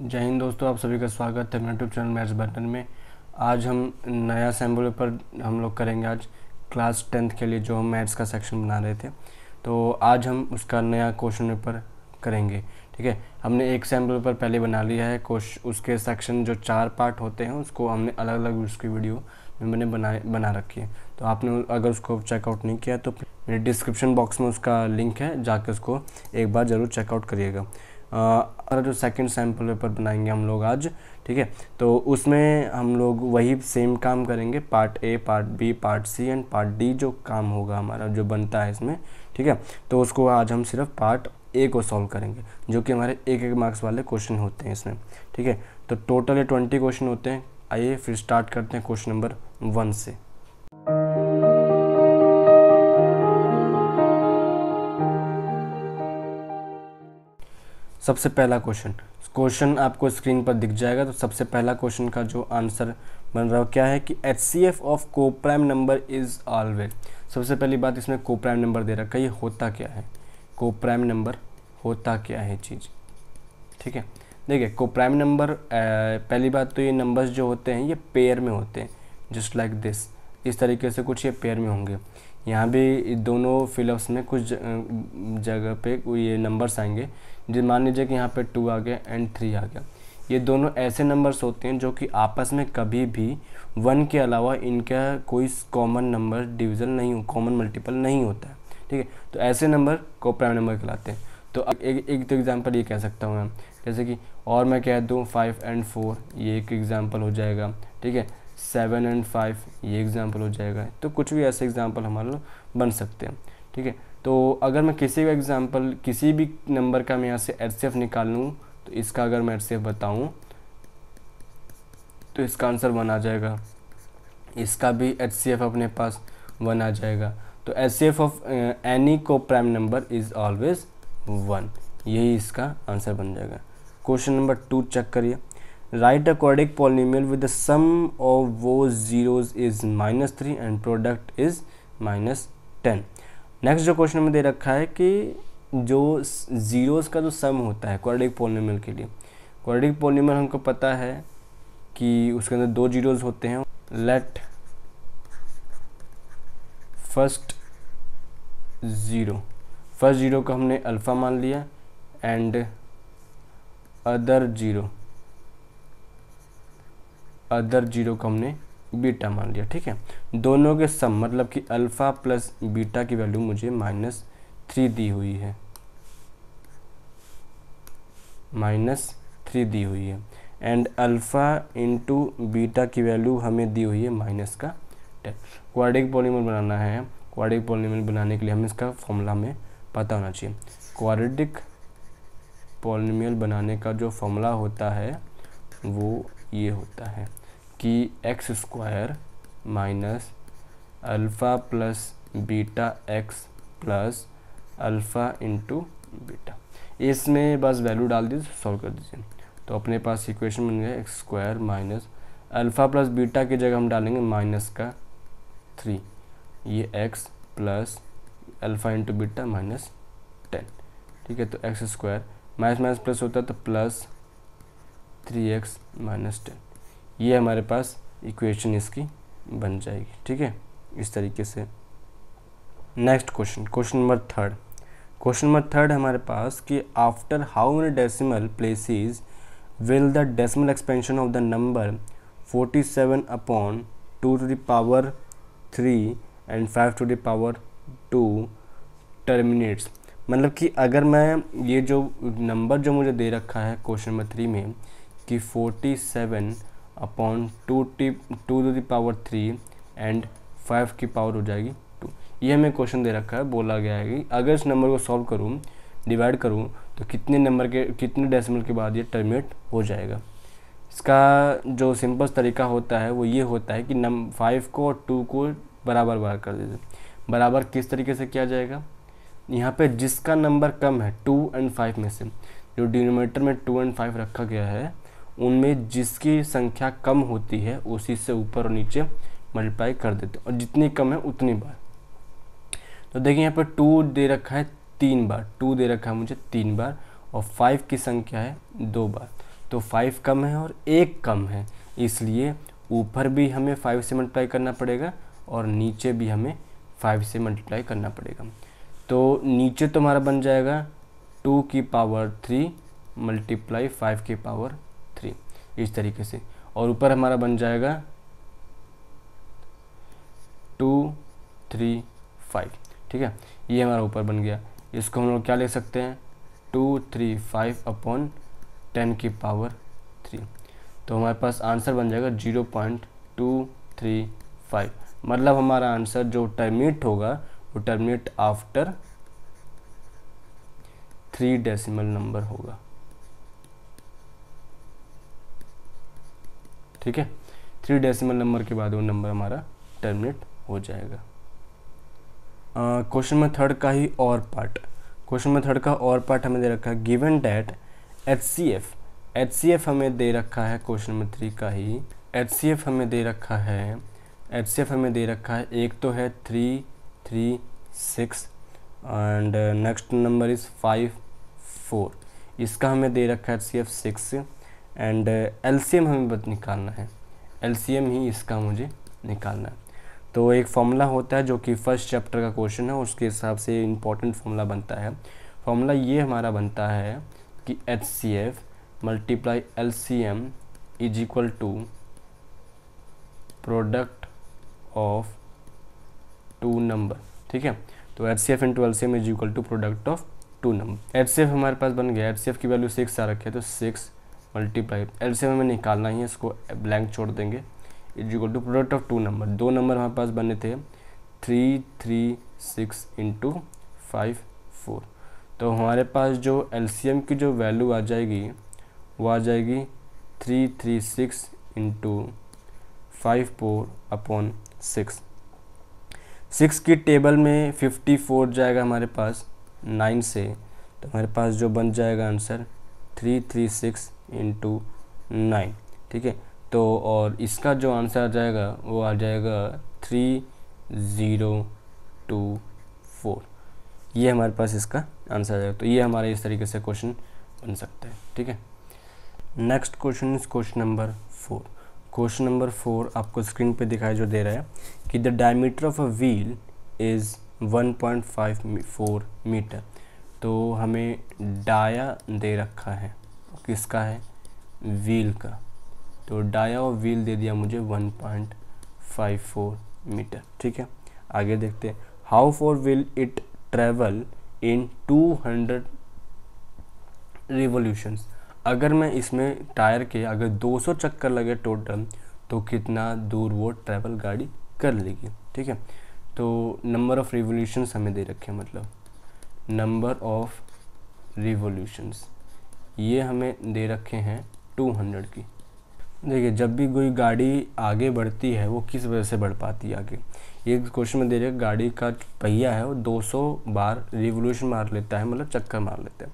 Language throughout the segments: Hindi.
जय हिंद दोस्तों, आप सभी का स्वागत है मेरे यूट्यूब चैनल मैथ्स बटन में। आज हम नया सैम्पल पेपर हम लोग करेंगे आज क्लास 10th के लिए, जो हम मैथ्स का सेक्शन बना रहे थे। तो आज हम उसका नया क्वेश्चन पेपर करेंगे। ठीक है, हमने एक सैम्पल पेपर पहले बना लिया है। उसके सेक्शन जो 4 पार्ट होते हैं उसको हमने अलग अलग उसकी वीडियो में मैंने बना रखी है। तो आपने अगर उसको चेकआउट नहीं किया तो मेरे डिस्क्रिप्शन बॉक्स में उसका लिंक है, जाके उसको एक बार ज़रूर चेकआउट करिएगा। और जो सेकंड सैम्पल पेपर बनाएंगे हम लोग आज, ठीक है, तो उसमें हम लोग वही सेम काम करेंगे। Part A, part B, part C and part D जो काम होगा हमारा, जो बनता है इसमें, ठीक है। तो उसको आज हम सिर्फ पार्ट ए को सॉल्व करेंगे, जो कि हमारे एक मार्क्स वाले क्वेश्चन होते हैं इसमें। ठीक है, तो टोटल 20 क्वेश्चन होते हैं। आइए फिर स्टार्ट करते हैं क्वेश्चन नंबर 1 से। सबसे पहला क्वेश्चन आपको स्क्रीन पर दिख जाएगा। तो सबसे पहला क्वेश्चन का जो आंसर बन रहा है क्या है कि HCF of coprime number is always. सबसे पहली बात, इसमें कोप्राइम नंबर दे रखा है, ये होता क्या है, कोप्राइम नंबर होता क्या है चीज़। ठीक है, देखिए कोप्राइम नंबर, पहली बात तो ये नंबर्स जो होते हैं ये पेयर में होते हैं, जस्ट लाइक दिस, इस तरीके से कुछ ये पेयर में होंगे। यहाँ भी दोनों फिलअप्स में कुछ जगह पे ये नंबर्स आएंगे। जो मान लीजिए कि यहाँ पे 2 आ गया एंड 3 आ गया। ये दोनों ऐसे नंबर्स होते हैं जो कि आपस में कभी भी 1 के अलावा इनका कोई कॉमन नंबर डिविजन नहीं, कॉमन मल्टीपल नहीं होता है। ठीक है, तो ऐसे नंबर कोप्राइम नंबर कहलाते हैं। तो एक तो एग्जांपल ये कह सकता हूँ मैं, जैसे कि और मैं कह दूँ 5 and 4, ये एक एग्जांपल हो जाएगा। ठीक है, 7 and 5 ये एग्जांपल हो जाएगा। तो कुछ भी ऐसे एग्जांपल हमारे लोग बन सकते हैं। ठीक है, तो अगर मैं किसी भी एग्जांपल, किसी भी नंबर का मैं यहाँ से HCF निकाल लूँ, तो इसका अगर मैं HCF बताऊँ तो इसका आंसर 1 आ जाएगा। इसका भी HCF अपने पास 1 आ जाएगा। तो HCF of any coprime number is always 1, यही इसका आंसर बन जाएगा। क्वेश्चन नंबर 2 चेक करिए। Write a quadratic polynomial with the sum of वो zeros is -3 and product is -10। Next जो क्वेश्चन में दे रखा है कि जो जीरोस का जो सम होता है क्वाड्रेटिक पॉलिनोमियल के लिए, क्वाड्रेटिक पॉलिनोमियल हमको पता है कि उसके अंदर 2 जीरोस होते हैं। लेट फर्स्ट जीरो को हमने अल्फ़ा मान लिया एंड अदर जीरो को हमने बीटा मान लिया। ठीक है, दोनों के सम मतलब कि अल्फ़ा प्लस बीटा की वैल्यू मुझे -3 दी हुई है, -3 दी हुई है एंड अल्फ़ा इंटू बीटा की वैल्यू हमें दी हुई है -10। क्वाड्रेटिक पॉलिनोमियल बनाना है। क्वाड्रेटिक पॉलिनोमियल बनाने के लिए हमें इसका फॉर्मूला हमें पता होना चाहिए। क्वाड्रेटिक पॉलिनोमियल बनाने का जो फॉर्मूला होता है वो ये होता है कि x² minus alpha plus beta x plus alpha into beta. इसमें बस वैल्यू डाल दीजिए, सॉल्व कर दीजिए। तो अपने पास इक्वेशन बन गया x² minus alpha plus beta की जगह हम डालेंगे -3, ये x plus alpha into beta -10। ठीक है, तो x² माइनस प्लस होता है तो प्लस 3x -10, ये हमारे पास इक्वेशन इसकी बन जाएगी। ठीक है, इस तरीके से। Next question number 3। Question number 3 हमारे पास कि after how many decimal places will the decimal expansion of the number 47/2 and 5/2 terminates. मतलब कि अगर मैं ये जो नंबर जो मुझे दे रखा है क्वेश्चन नंबर 3 में कि 47/2 एंड 5 की पावर हो जाएगी 2, ये हमें क्वेश्चन दे रखा है। बोला गया है कि अगर इस नंबर को सॉल्व करूँ, डिवाइड करूँ, तो कितने डेसिमल के बाद ये टर्मिनेट हो जाएगा। इसका जो सिंपल तरीका होता है वो ये होता है कि 5 को और 2 को बराबर कर दीजिए। बराबर किस तरीके से किया जाएगा, यहाँ पे जिसका नंबर कम है 2 और 5 में से, जो डिनोमिनेटर में 2 और 5 रखा गया है, उनमें जिसकी संख्या कम होती है उसी से ऊपर और नीचे मल्टीप्लाई कर देते हैं, और जितनी कम है उतनी बार। तो देखिए यहाँ पर 2 दे रखा है 3 बार, 2 दे रखा है मुझे 3 बार, और 5 की संख्या है 2 बार। तो 5 कम है और 1 कम है, इसलिए ऊपर भी हमें 5 से मल्टीप्लाई करना पड़ेगा और नीचे भी हमें 5 से मल्टीप्लाई करना पड़ेगा। तो नीचे तो हमारा बन जाएगा 2 की पावर 3 मल्टीप्लाई 5 की पावर 3 इस तरीके से, और ऊपर हमारा बन जाएगा 2 3 5। ठीक है, ये हमारा ऊपर बन गया। इसको हम लोग क्या लिख सकते हैं, 2 3 5 अपॉन 10 की पावर 3। तो हमारे पास आंसर बन जाएगा 0.235। मतलब हमारा आंसर जो टर्मिनेट होगा वो टर्मिनेट आफ्टर 3 डेसिमल नंबर होगा। ठीक है, 3 डेसिमल नंबर के बाद वो नंबर हमारा टर्मिनेट हो जाएगा। क्वेश्चन में थर्ड का ही और पार्ट, क्वेश्चन में थर्ड का और पार्ट हमें दे रखा है गिवन डैट HCF हमें दे रखा है, क्वेश्चन नंबर 3 का ही HCF हमें दे रखा है, HCF हमें दे रखा है, एक तो है 3 3 6 एंड नेक्स्ट नंबर इज़ 5 4। इसका हमें दे रखा है HCF 6 एंड LCM हमें बस निकालना है, LCM ही इसका मुझे निकालना है। तो एक फॉर्मूला होता है जो कि फर्स्ट चैप्टर का क्वेश्चन है, उसके हिसाब से इम्पोर्टेंट फॉर्मूला बनता है। फॉर्मूला ये हमारा बनता है कि HCF multiply LCM is equal to product of 2 number. ठीक है, तो HCF into LCM is equal to product of 2 number. HCF हमारे पास बन गया, HCF की वैल्यू 6 आ रखी है, तो 6 मल्टीप्लाई LCM हमें निकालना ही है, इसको ब्लैंक छोड़ देंगे, is equal to product of 2 number. 2 number हमारे पास बने थे 3 3 6 इंटू 5 4। तो हमारे पास जो LCM की जो वैल्यू आ जाएगी वो आ जाएगी 336 इंटू 5 4 अपॉन 6। 6 की टेबल में 54 जाएगा हमारे पास 9 से, तो हमारे पास जो बन जाएगा आंसर 336 इंटू 9। ठीक है, तो और इसका जो आंसर आ जाएगा वो आ जाएगा 3024। ये हमारे पास इसका आंसर आ जाएगा। तो ये हमारे इस तरीके से क्वेश्चन बन सकता है। ठीक है, next question is question number 4। Question number 4 आपको स्क्रीन पे दिखाई जो दे रहा है कि the diameter of a wheel is 1.54 metre. तो हमें डाया दे रखा है, किसका है, व्हील का। तो डाया ऑफ व्हील दे दिया मुझे 1.54 मीटर। ठीक है, आगे देखते हैं। How for will it travel in 200 revolutions. अगर मैं इसमें टायर के अगर 200 चक्कर लगे टोटल, तो कितना दूर वो ट्रैवल गाड़ी कर लेगी। ठीक है, तो नंबर ऑफ़ रिवोल्यूशंस हमें दे रखे हैं, मतलब नंबर ऑफ़ रिवोल्यूशंस ये हमें दे रखे हैं 200 की। देखिए, जब भी कोई गाड़ी आगे बढ़ती है वो किस वजह से बढ़ पाती है आगे। ये क्वेश्चन में दे रहे गाड़ी का पहिया है वो 200 बार रिवोल्यूशन मार लेता है, मतलब चक्कर मार लेता है।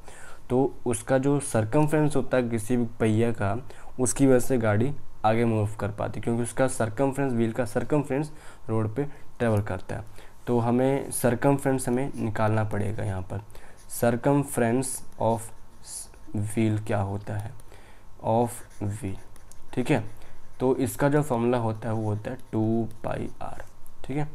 तो उसका जो सरकमफ्रेंस होता है किसी भी पहिया का, उसकी वजह से गाड़ी आगे मूव कर पाती है, क्योंकि उसका सरकमफ्रेंस, व्हील का सरकमफ्रेंस रोड पे ट्रेवल करता है। तो हमें सरकमफ्रेंस हमें निकालना पड़ेगा यहाँ पर। सरकमफ्रेंस ऑफ व्हील क्या होता है, ऑफ व्हील। ठीक है, तो इसका जो फॉर्मूला होता है वो होता है 2πr। ठीक है,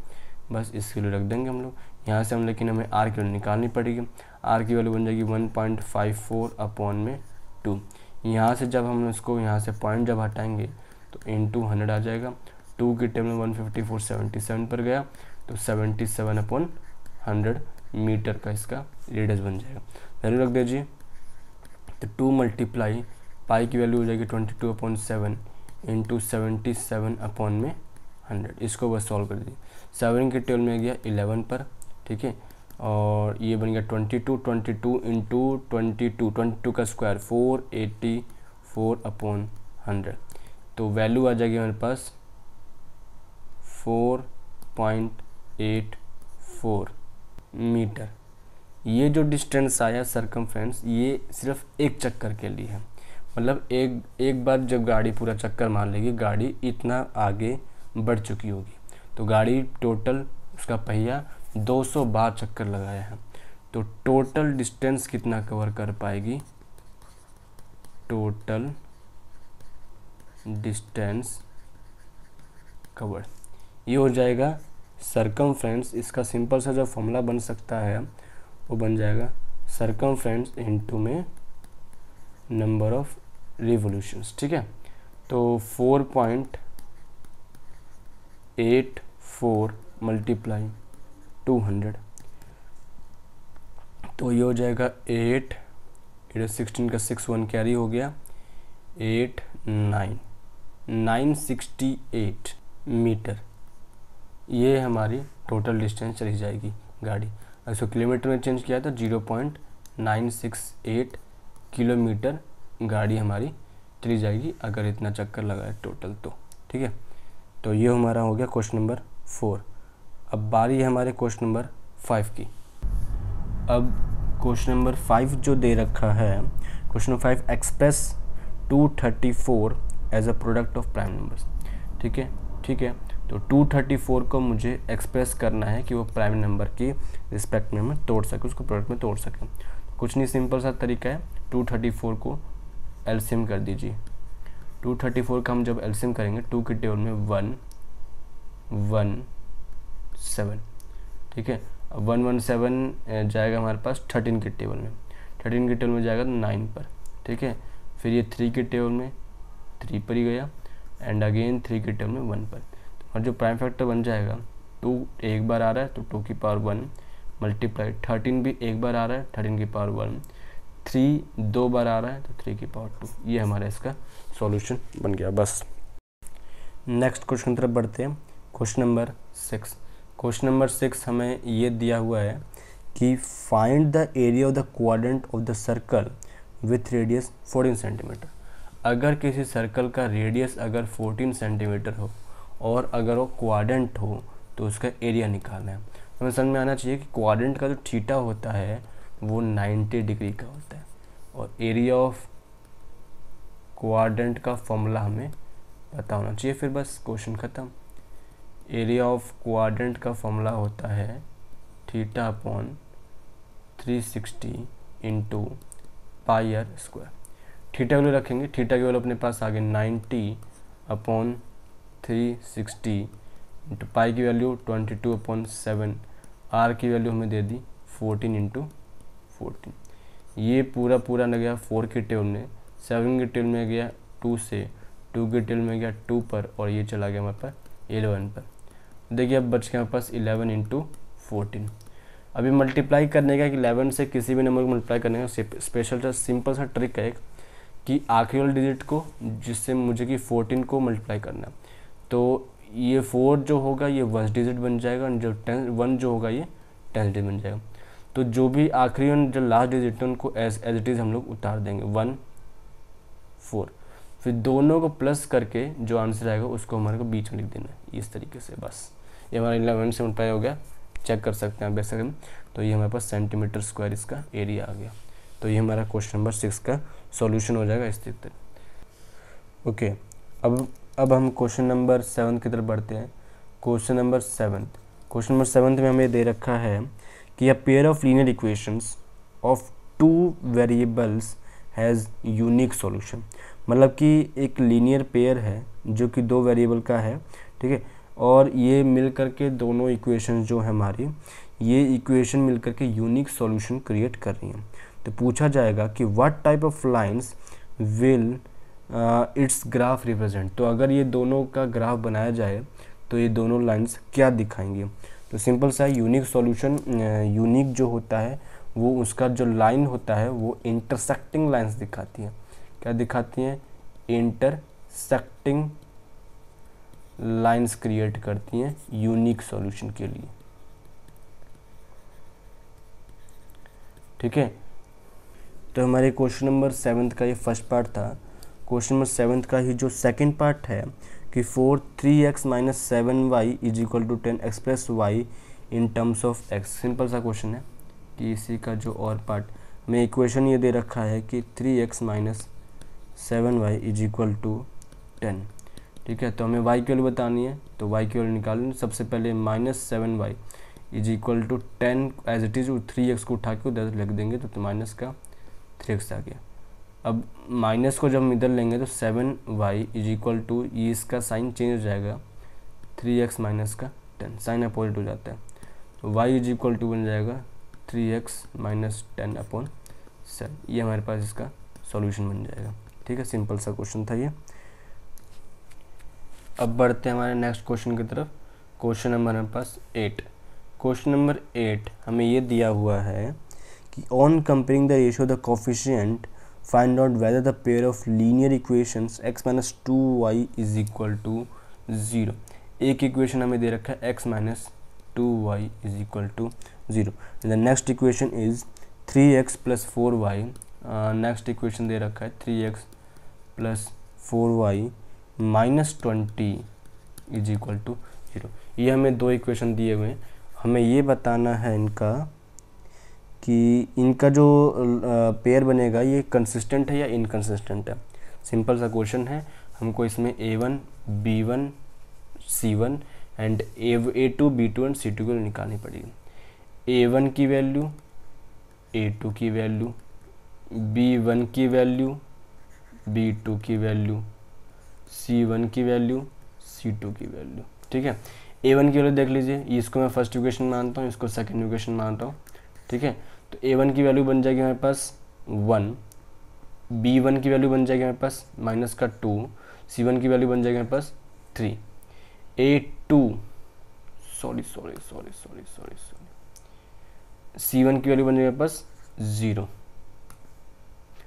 बस इसके लिए रख देंगे हम लोग यहाँ से हम, लेकिन हमें r की वैल्यू निकालनी पड़ेगी। r की वैल्यू बन जाएगी 1.54 अपॉन में 2। यहाँ से जब हम इसको यहाँ से पॉइंट जब हटाएंगे तो इंटू 100 आ जाएगा। 2 की टेबल में 154 77 पर गया, तो 77 अपॉन 100 मीटर का इसका रेडियस बन जाएगा। वैल्यू रख दीजिए, तो 2 मल्टीप्लाई पाई की वैल्यू हो जाएगी 22/7 इंटू 77 अपॉन में 100। इसको बस सॉल्व कर दीजिए। 7 के टेबल में गया 11 पर। ठीक है, और ये बन गया 22 इंटू 22 का स्क्वायर 484 अपॉन 100। तो वैल्यू आ जाएगी हमारे पास 4.84 मीटर। ये जो डिस्टेंस आया सरकमफ्रेंस, ये सिर्फ एक चक्कर के लिए है। मतलब एक बार जब गाड़ी पूरा चक्कर मार लेगी, गाड़ी इतना आगे बढ़ चुकी होगी। तो गाड़ी टोटल उसका पहिया 200 बार चक्कर लगाया है, तो टोटल डिस्टेंस कितना कवर कर पाएगी, टोटल डिस्टेंस कवर्ड, ये हो जाएगा सर्कमफ्रेंस। इसका सिंपल सा जो फॉर्मूला बन सकता है वो बन जाएगा सर्कमफ्रेंस इनटू में नंबर ऑफ रिवोल्यूशंस। ठीक है, तो 4.84 मल्टीप्लाई 200, तो ये हो जाएगा 8 16 का 6 1 कैरी हो गया 8 968 मीटर, ये हमारी टोटल डिस्टेंस चली जाएगी गाड़ी। अगर इसको किलोमीटर में चेंज किया तो 0.968 किलोमीटर गाड़ी हमारी चली जाएगी अगर इतना चक्कर लगाए टोटल तो। ठीक है, तो ये हमारा हो गया क्वेश्चन नंबर 4। अब बारी है हमारे क्वेश्चन नंबर 5 की। अब क्वेश्चन नंबर 5 जो दे रखा है, question number 5, express 234 as a product of prime numbers. ठीक है, तो 234 को मुझे एक्सप्रेस करना है कि वो प्राइम नंबर की रिस्पेक्ट में मैं तोड़ सके, उसको प्रोडक्ट में तोड़ सके। कुछ नहीं, सिंपल सा तरीका है, 234 को एलसीएम कर दीजिए। 234 का हम जब एलसीएम करेंगे 2 के टेबल में 117। ठीक है, 117 जाएगा हमारे पास 13 के टेबल में, 13 के टेबल में जाएगा तो 9 पर। ठीक है, फिर ये 3 के टेबल में 3 पर ही गया, एंड अगेन 3 के टेबल में 1 पर। और जो प्राइम फैक्टर बन जाएगा 2 एक बार आ रहा है तो 2 की पावर 1 मल्टीप्लाई 13 भी एक बार आ रहा है 13 की पावर 1, 3 2 बार आ रहा है तो 3 की पावर 2। ये हमारा इसका सॉल्यूशन बन गया। बस नेक्स्ट क्वेश्चन की तरफ बढ़ते हैं। Question number 6। क्वेश्चन नंबर 6 हमें ये दिया हुआ है कि find the area of the quadrant of the circle with radius 14 centimetre. अगर किसी सर्कल का रेडियस अगर 14 सेंटीमीटर हो और अगर वो क्वाड्रेंट हो तो उसका एरिया निकालना है। हमें समझ में आना चाहिए कि क्वाड्रेंट का जो थीटा होता है वो 90 डिग्री का होता है, और एरिया ऑफ क्वाड्रेंट का फॉर्मूला हमें पता होना चाहिए। फिर बस क्वेश्चन ख़त्म। एरिया ऑफ क्वाड्रेंट का फॉर्मूला होता है theta upon 360 into pi r square. Theta की वैल्यू रखेंगे, थीटा की वैल्यू अपने पास आ गई 90 अपॉन 360 इंटू पाई की वैल्यू 22/7, आर की वैल्यू हमें दे दी 14 इंटू 14। ये पूरा लग गया 4 के टेबल में, 7 के टेबल में गया 2 से, 2 के टेबल में गया 2 पर, और ये चला गया हमारे पास 11 पर। देखिए अब बच गया हमारे पास 11 इंटू 14। अभी मल्टीप्लाई करने का, 11 से किसी भी नंबर को मल्टीप्लाई करने का स्पेशल सा सिंपल सा ट्रिक है एक, कि आखिरी वाले डिजिट को, जिससे मुझे कि 14 को मल्टीप्लाई करना है, तो ये 4 जो होगा ये 1 डिजिट बन जाएगा, और जो 1 जो होगा ये 10 डिजिट बन जाएगा। तो जो भी आखिरी जो लास्ट डिजिट है उनको एज इट इज़ हम लोग उतार देंगे 1 4, फिर दोनों को प्लस करके जो आंसर आएगा उसको हमारे को बीच में लिख देना है इस तरीके से। बस ये हमारा 11 से मल्टीप्लाई हो गया, चेक कर सकते हैं आप बेसिकली। तो ये हमारे पास सेंटीमीटर स्क्वायर इसका एरिया आ गया। तो ये हमारा क्वेश्चन नंबर 6 का सॉल्यूशन हो जाएगा इस तरीके। ओके, अब हम क्वेश्चन नंबर 7 की तरफ बढ़ते हैं। क्वेश्चन नंबर 7 में हमें दे रखा है कि a pair of linear equations of 2 variables has unique solution. मतलब कि एक लीनियर पेयर है जो कि 2 वेरिएबल का है, ठीक है, और ये मिल करके दोनों इक्वेशन जो है हमारी, ये इक्वेशन मिल करके यूनिक सॉल्यूशन क्रिएट कर रही हैं। तो पूछा जाएगा कि what type of lines will it's graph represent. तो अगर ये दोनों का ग्राफ बनाया जाए तो ये दोनों लाइंस क्या दिखाएंगे। तो सिंपल सा यूनिक सॉल्यूशन, यूनिक जो होता है वो उसका जो लाइन होता है वो इंटरसेक्टिंग लाइंस दिखाती है। क्या दिखाती हैं? इंटरसेक्टिंग लाइंस क्रिएट करती हैं यूनिक सॉल्यूशन के लिए। ठीक है, तो हमारे क्वेश्चन नंबर 7 का ये फर्स्ट पार्ट था। क्वेश्चन नंबर 7 का ही जो सेकंड पार्ट है कि 3x - 7y = 10 express y in terms of x। Simple सा क्वेश्चन है कि इसी का जो और पार्ट में इक्वेशन ये दे रखा है कि 3x - 7y = 10। ठीक है, तो हमें y की वैल्यू बतानी है, तो y की वैल्यू निकालनी। सबसे पहले -7y = 10 as it is, 3x को उठा के उधर लिख देंगे तो माइनस का 3x आ गया। अब माइनस को जब हम इधर लेंगे तो 7y इज इक्वल टू, ये इसका साइन चेंज हो जाएगा 3x माइनस का 10, साइन अपोजिट हो जाता है, तो y इज इक्वल टू बन जाएगा 3x माइनस 10 अपॉन 7। ये हमारे पास इसका सॉल्यूशन बन जाएगा। ठीक है, सिंपल सा क्वेश्चन था ये। अब बढ़ते हैं हमारे नेक्स्ट क्वेश्चन की तरफ। क्वेश्चन नंबर हमारे पास 8। क्वेश्चन नंबर 8 हमें ये दिया हुआ है कि on comparing the ratio the coefficient find out whether the pair of linear equations x minus 2y is equal to 0। एक इक्वेशन हमें दे रखा है x minus 2y is equal to 0। The next equation is 3x plus 4y। Next equation दे रखा है 3x plus 4y minus 20 is equal to 0। ये हमें दो इक्वेशन दिए हुए हैं, हमें ये बताना है इनका कि इनका जो पेयर बनेगा ये कंसिस्टेंट है या इनकंसिस्टेंट है। सिंपल सा क्वेश्चन है, हमको इसमें a1 b1 c1 and a2 b2 and c2 को निकालनी पड़ेगी। a1 की वैल्यू, a2 की वैल्यू, b1 की वैल्यू, b2 की वैल्यू, c1 की वैल्यू, c2 की वैल्यू। ठीक है, a1 की वैल्यू देख लीजिए, इसको मैं फर्स्ट इक्वेशन मानता हूँ, इसको सेकंड इक्वेशन मानता हूँ। ठीक है, तो a1 की वैल्यू बन जाएगी हमारे पास 1, b1 की वैल्यू बन जाएगी हमारे पास माइनस का 2, c1 की वैल्यू बन जाएगी हमारे पास 3, a2 c1 की वैल्यू बन जाएगी हमारे पास 0,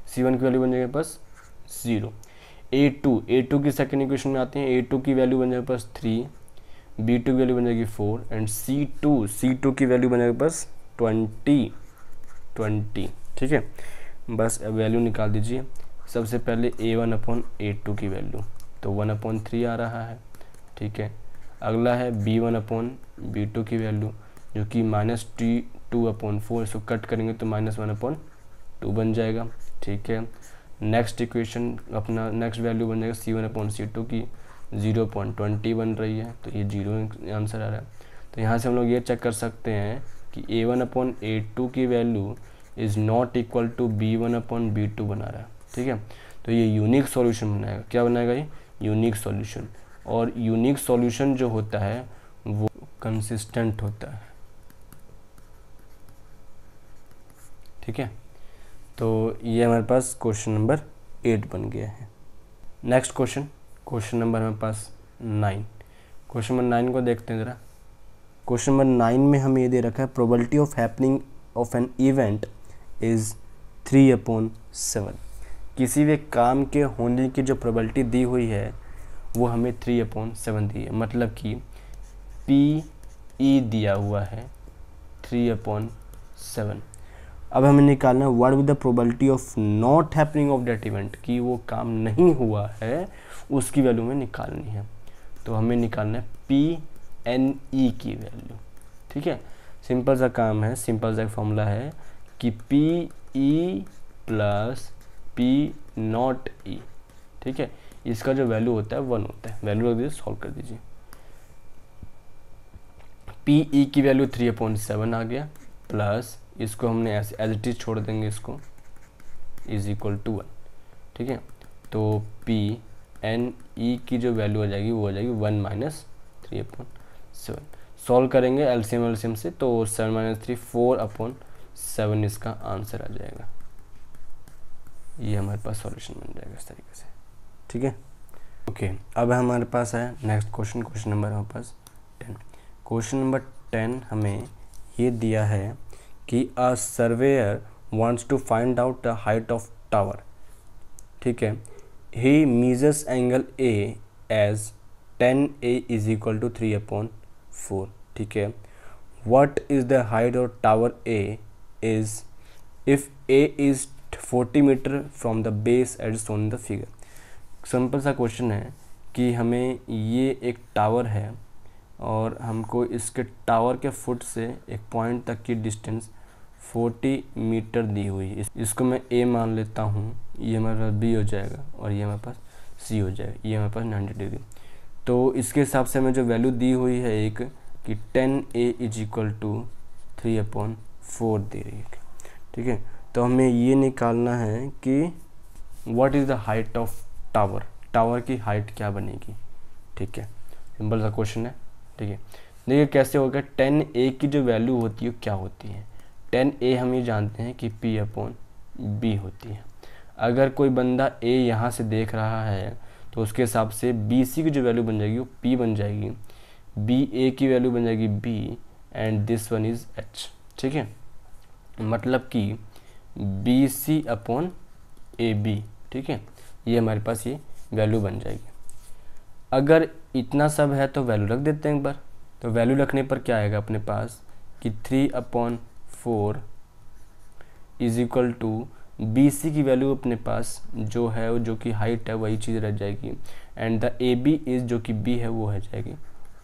c1 की वैल्यू बन जाएगी हमारे पास 0, a2 की सेकंड इक्वेशन में आते हैं, a2 की वैल्यू बन जाएगी पास 3, b2 की वैल्यू बन जाएगी 4 एंड c2 की वैल्यू बन जाएगी पास 20। ठीक है, बस अब वैल्यू निकाल दीजिए। सबसे पहले a1 अपॉन a2 की वैल्यू तो 1/3 आ रहा है। ठीक है, अगला है b1 अपॉन b2 की वैल्यू जो कि -2/4, इसको कट करेंगे तो -1/2 बन जाएगा। ठीक है, नेक्स्ट इक्वेशन अपना नेक्स्ट वैल्यू बन जाएगा c1 अपॉन c2 की 0.20 बन रही है, तो ये 0 आंसर आ रहा है। तो यहाँ से हम लोग ये चेक कर सकते हैं कि a1 अपॉन a2 की value is not equal to b1 upon b2 बना रहा है। ठीक है, तो ये यूनिक सॉल्यूशन बनाएगा। क्या बनाएगा ये? Unique solution. और यूनिक सॉल्यूशन जो होता है वो कंसिस्टेंट होता है। ठीक है, तो ये हमारे पास क्वेश्चन नंबर 8 बन गया है। नेक्स्ट क्वेश्चन नंबर हमारे पास 9। क्वेश्चन नंबर 9 को देखते हैं ज़रा। क्वेश्चन नंबर 9 में हमें ये दे रखा है probability of happening of an event is 3/7। किसी भी काम के होने की जो प्रोबेबिलिटी दी हुई है वो हमें 3/7 दी है। मतलब कि PE दिया हुआ है 3/7। अब हमें निकालना है what with the probability of not happening of that event, कि वो काम नहीं हुआ है उसकी वैल्यू में निकालनी है। तो हमें निकालना है PNE की वैल्यू। ठीक है, सिंपल सा काम है, सिंपल सा फॉर्मूला है कि PE प्लस P0E। ठीक है, इसका जो वैल्यू होता है 1 होता है। वैल्यू रख दीजिए, सॉल्व कर दीजिए। PE की वैल्यू 3/7 आ गया, प्लस इसको हमने ऐसे एज इट इज छोड़ देंगे, इसको इज इक्वल टू 1। ठीक है, तो PNE की जो वैल्यू हो जाएगी वो हो जाएगी 1 माइनस 3/7। सॉल्व करेंगे एलसीएम से, तो 7 - 3 4/7 इसका आंसर आ जाएगा। ये हमारे पास सॉल्यूशन बन जाएगा इस तरीके से। ठीक है, ओके, अब हमारे पास है नेक्स्ट क्वेश्चन नंबर हमारे पास 10। क्वेश्चन नंबर 10 हमें ये दिया है कि a surveyor wants to find out the height of tower. ठीक है, he measures angle A as 10A is equal to 3/4। ठीक है, what is the height of tower A is if A is 40 metre from the base as shown in the figure. Simple सा क्वेश्चन है कि हमें ये एक टावर है और हमको इसके टावर के फुट से एक पॉइंट तक की डिस्टेंस 40 मीटर दी हुई है। इसको मैं A मान लेता हूँ, ये हमारे पास B हो जाएगा और ये हमारे पास C हो जाएगा, ये हमारे पास 90 डिग्री। तो इसके हिसाब से हमें जो वैल्यू दी हुई है एक कि 10A इज इक्वल टू 3/4 दे रही है। ठीक है, तो हमें ये निकालना है कि what is the height of tower, tower की हाइट क्या बनेगी, ठीक है, सिंपल सा क्वेश्चन है, ठीक है। देखिए कैसे होगा, 10a की जो वैल्यू होती है क्या होती है, 10a हम ये जानते हैं कि p/b होती है। अगर कोई बंदा a यहाँ से देख रहा है तो उसके हिसाब से bc की जो वैल्यू बन जाएगी वो p बन जाएगी, ba की वैल्यू बन जाएगी b and this one is h, ठीक है। मतलब कि bc/ab, ठीक है, ये हमारे पास ये वैल्यू बन जाएगी। अगर इतना सब है तो वैल्यू रख देते हैं एक बार, तो वैल्यू रखने पर क्या आएगा अपने पास कि 3/4 इज इक्वल टू BC की वैल्यू अपने पास जो है जो कि हाइट है वही चीज़ रह जाएगी, एंड द AB इज जो कि B है वो है जाएगी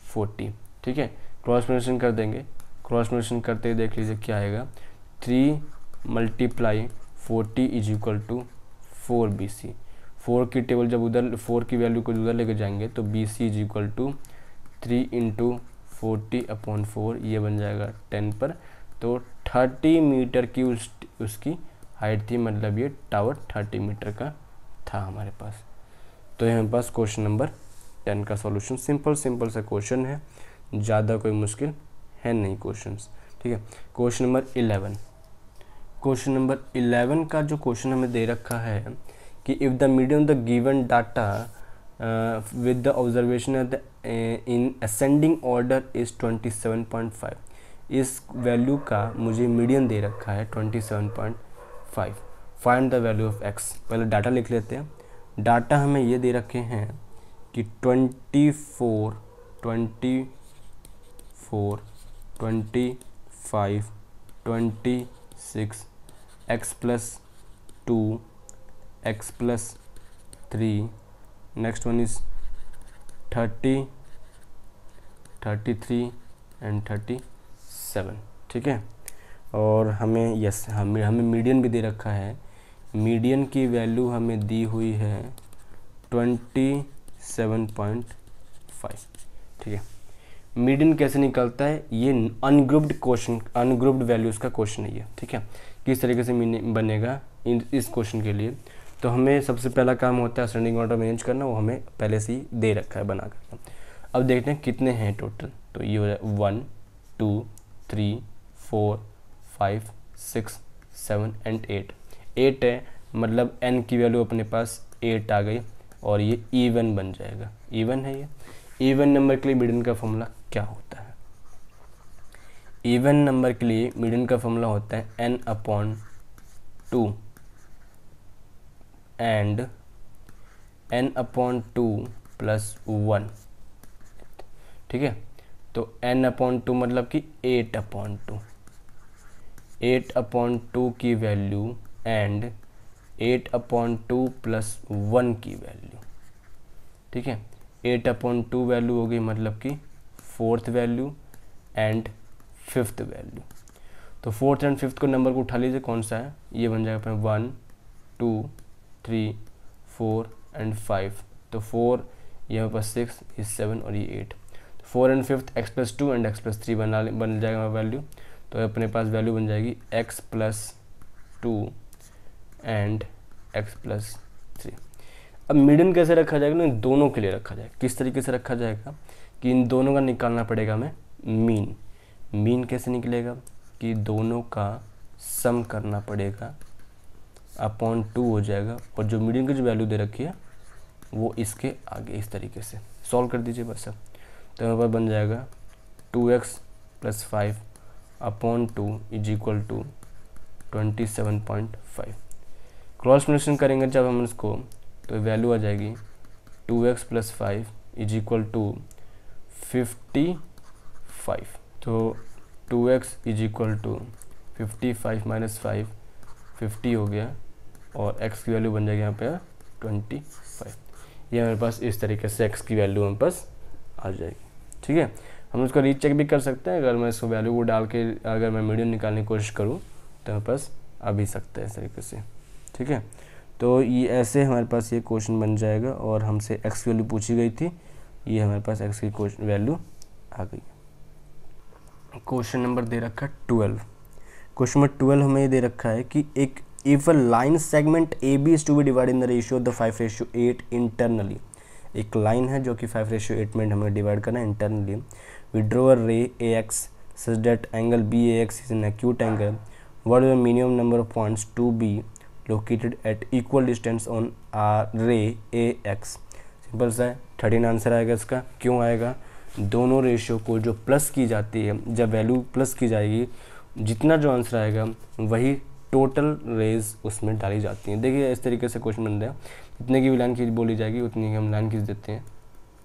40, ठीक है। क्रॉस मल्टीप्लिकेशन कर देंगे, क्रॉस मल्टीप्लिकेशन करते ही देख लीजिए क्या आएगा, 3 × 40 इज इक्वल टू 4 BC। 4 की टेबल जब उधर 4 की वैल्यू को उधर लेके जाएंगे तो BC इज इक्वल टू 3 × 40/4, ये बन जाएगा 10 पर, तो 30 मीटर की उसकी हाइट थी, मतलब ये टावर 30 मीटर का था हमारे पास। तो ये हमारे पास क्वेश्चन नंबर 10 का सॉल्यूशन, सिंपल सा क्वेश्चन है, ज़्यादा कोई मुश्किल है नहीं क्वेश्चंस, ठीक है। क्वेश्चन नंबर 11, क्वेश्चन नंबर 11 का जो क्वेश्चन हमें दे रखा है कि if the medium the given data with the observation in ascending order is 27.5, इस वैल्यू का मुझे मीडियन दे रखा है 27.5, find the value of x। पहले डाटा लिख लेते हैं, डाटा हमें ये दे रखे हैं कि 24, 25, 26, x+2, x+3, next one is 30, 33 and 37, ठीक है। और हमें हमें मीडियन भी दे रखा है, मीडियन की वैल्यू हमें दी हुई है 27.5, ठीक है। मीडियन कैसे निकलता है, ये अनग्रुप्ड क्वेश्चन, अनग्रुप्ड वैल्यूज़ का क्वेश्चन है ये, ठीक है। किस तरीके से बनेगा इस क्वेश्चन के लिए, तो हमें सबसे पहला काम होता है असेंडिंग ऑर्डर में अरेंज करना, वो हमें पहले से ही दे रखा है बना कर। अब देखते हैं कितने हैं टोटल, तो ये हो जाए 1 2 3 4 5 6 7 एंड 8 है, मतलब n की वैल्यू अपने पास 8 आ गई और ये इवन बन जाएगा, इवन है ये। इवन नंबर के लिए मीडियन का फॉर्मूला क्या होता है, इवन नंबर के लिए मीडियन का फॉर्मूला होता है n/2 एंड n/2 + 1, ठीक है। तो n/2 मतलब कि 8/2, 8/2 की वैल्यू एंड 8/2 + 1 की वैल्यू, ठीक है। 8/2 वैल्यू हो गई मतलब कि 4th value and 5th value. तो 4th एंड 5th को नंबर को उठा लीजिए, कौन सा है, ये बन जाएगा अपना 1 2 3 4 एंड 5, तो 4 यहाँ पर 6 इस 7 और ये 8, 4 and 5th x+2 and x+3 बन जाएगा वैल्यू, तो अपने पास वैल्यू बन जाएगी x+2 एंड x+3। अब मीडियन कैसे रखा जाएगा ना, इन दोनों के लिए रखा जाएगा। किस तरीके से रखा जाएगा कि इन दोनों का निकालना पड़ेगा हमें मीन। मीन कैसे निकलेगा कि दोनों का सम करना पड़ेगा, /2 हो जाएगा, और जो मीडियन की जो वैल्यू दे रखी है वो इसके आगे इस तरीके से सॉल्व कर दीजिए बस। अब तो यहाँ पर बन जाएगा 2x + 5/2 is equal to 27.5। Cross multiplication करेंगे जब हम इसको तो वैल्यू आ जाएगी 2x + 5 इज इक्वल टू 55। तो 2x इज इक्वल टू 55 - 5 50 हो गया, और x की वैल्यू बन जाएगी यहाँ पे 25। ये हमारे पास इस तरीके से x की वैल्यू हमारे पास आ जाएगी, ठीक है। हम उसका रीचेक भी कर सकते हैं, अगर मैं इसको वैल्यू को डाल के अगर मैं मीडियन निकालने की कोशिश करूँ तो हमारे पास आ भी सकता है इस तरीके से, ठीक है। तो ये ऐसे हमारे पास ये क्वेश्चन बन जाएगा, और हमसे x की वैल्यू पूछी गई थी, ये हमारे पास x की वैल्यू आ गई। क्वेश्चन नंबर दे रखा है 12। क्वेश्चन नंबर 12 हमें ये दे रखा है कि एक if a line segment A B is to be divide in the ratio of the 5:8 internally, एक लाइन है जो कि 5:8 में हमें डिवाइड करना है internally. We draw a ray A X such that angle B A X is an acute angle, what is the minimum number of points to be located at equal distance on ray A x. Simple सा है, 13 आंसर आएगा इसका। क्यों आएगा? दोनों रेशियो को जो प्लस की जाती है, जब वैल्यू प्लस की जाएगी, जितना जो आंसर आएगा वही टोटल रेज उसमें डाली जाती हैं। देखिए इस तरीके से क्वेश्चन बन रहा है, जितने की भी लाइन खींच बोली जाएगी उतनी की हम लाइन खींच देते हैं।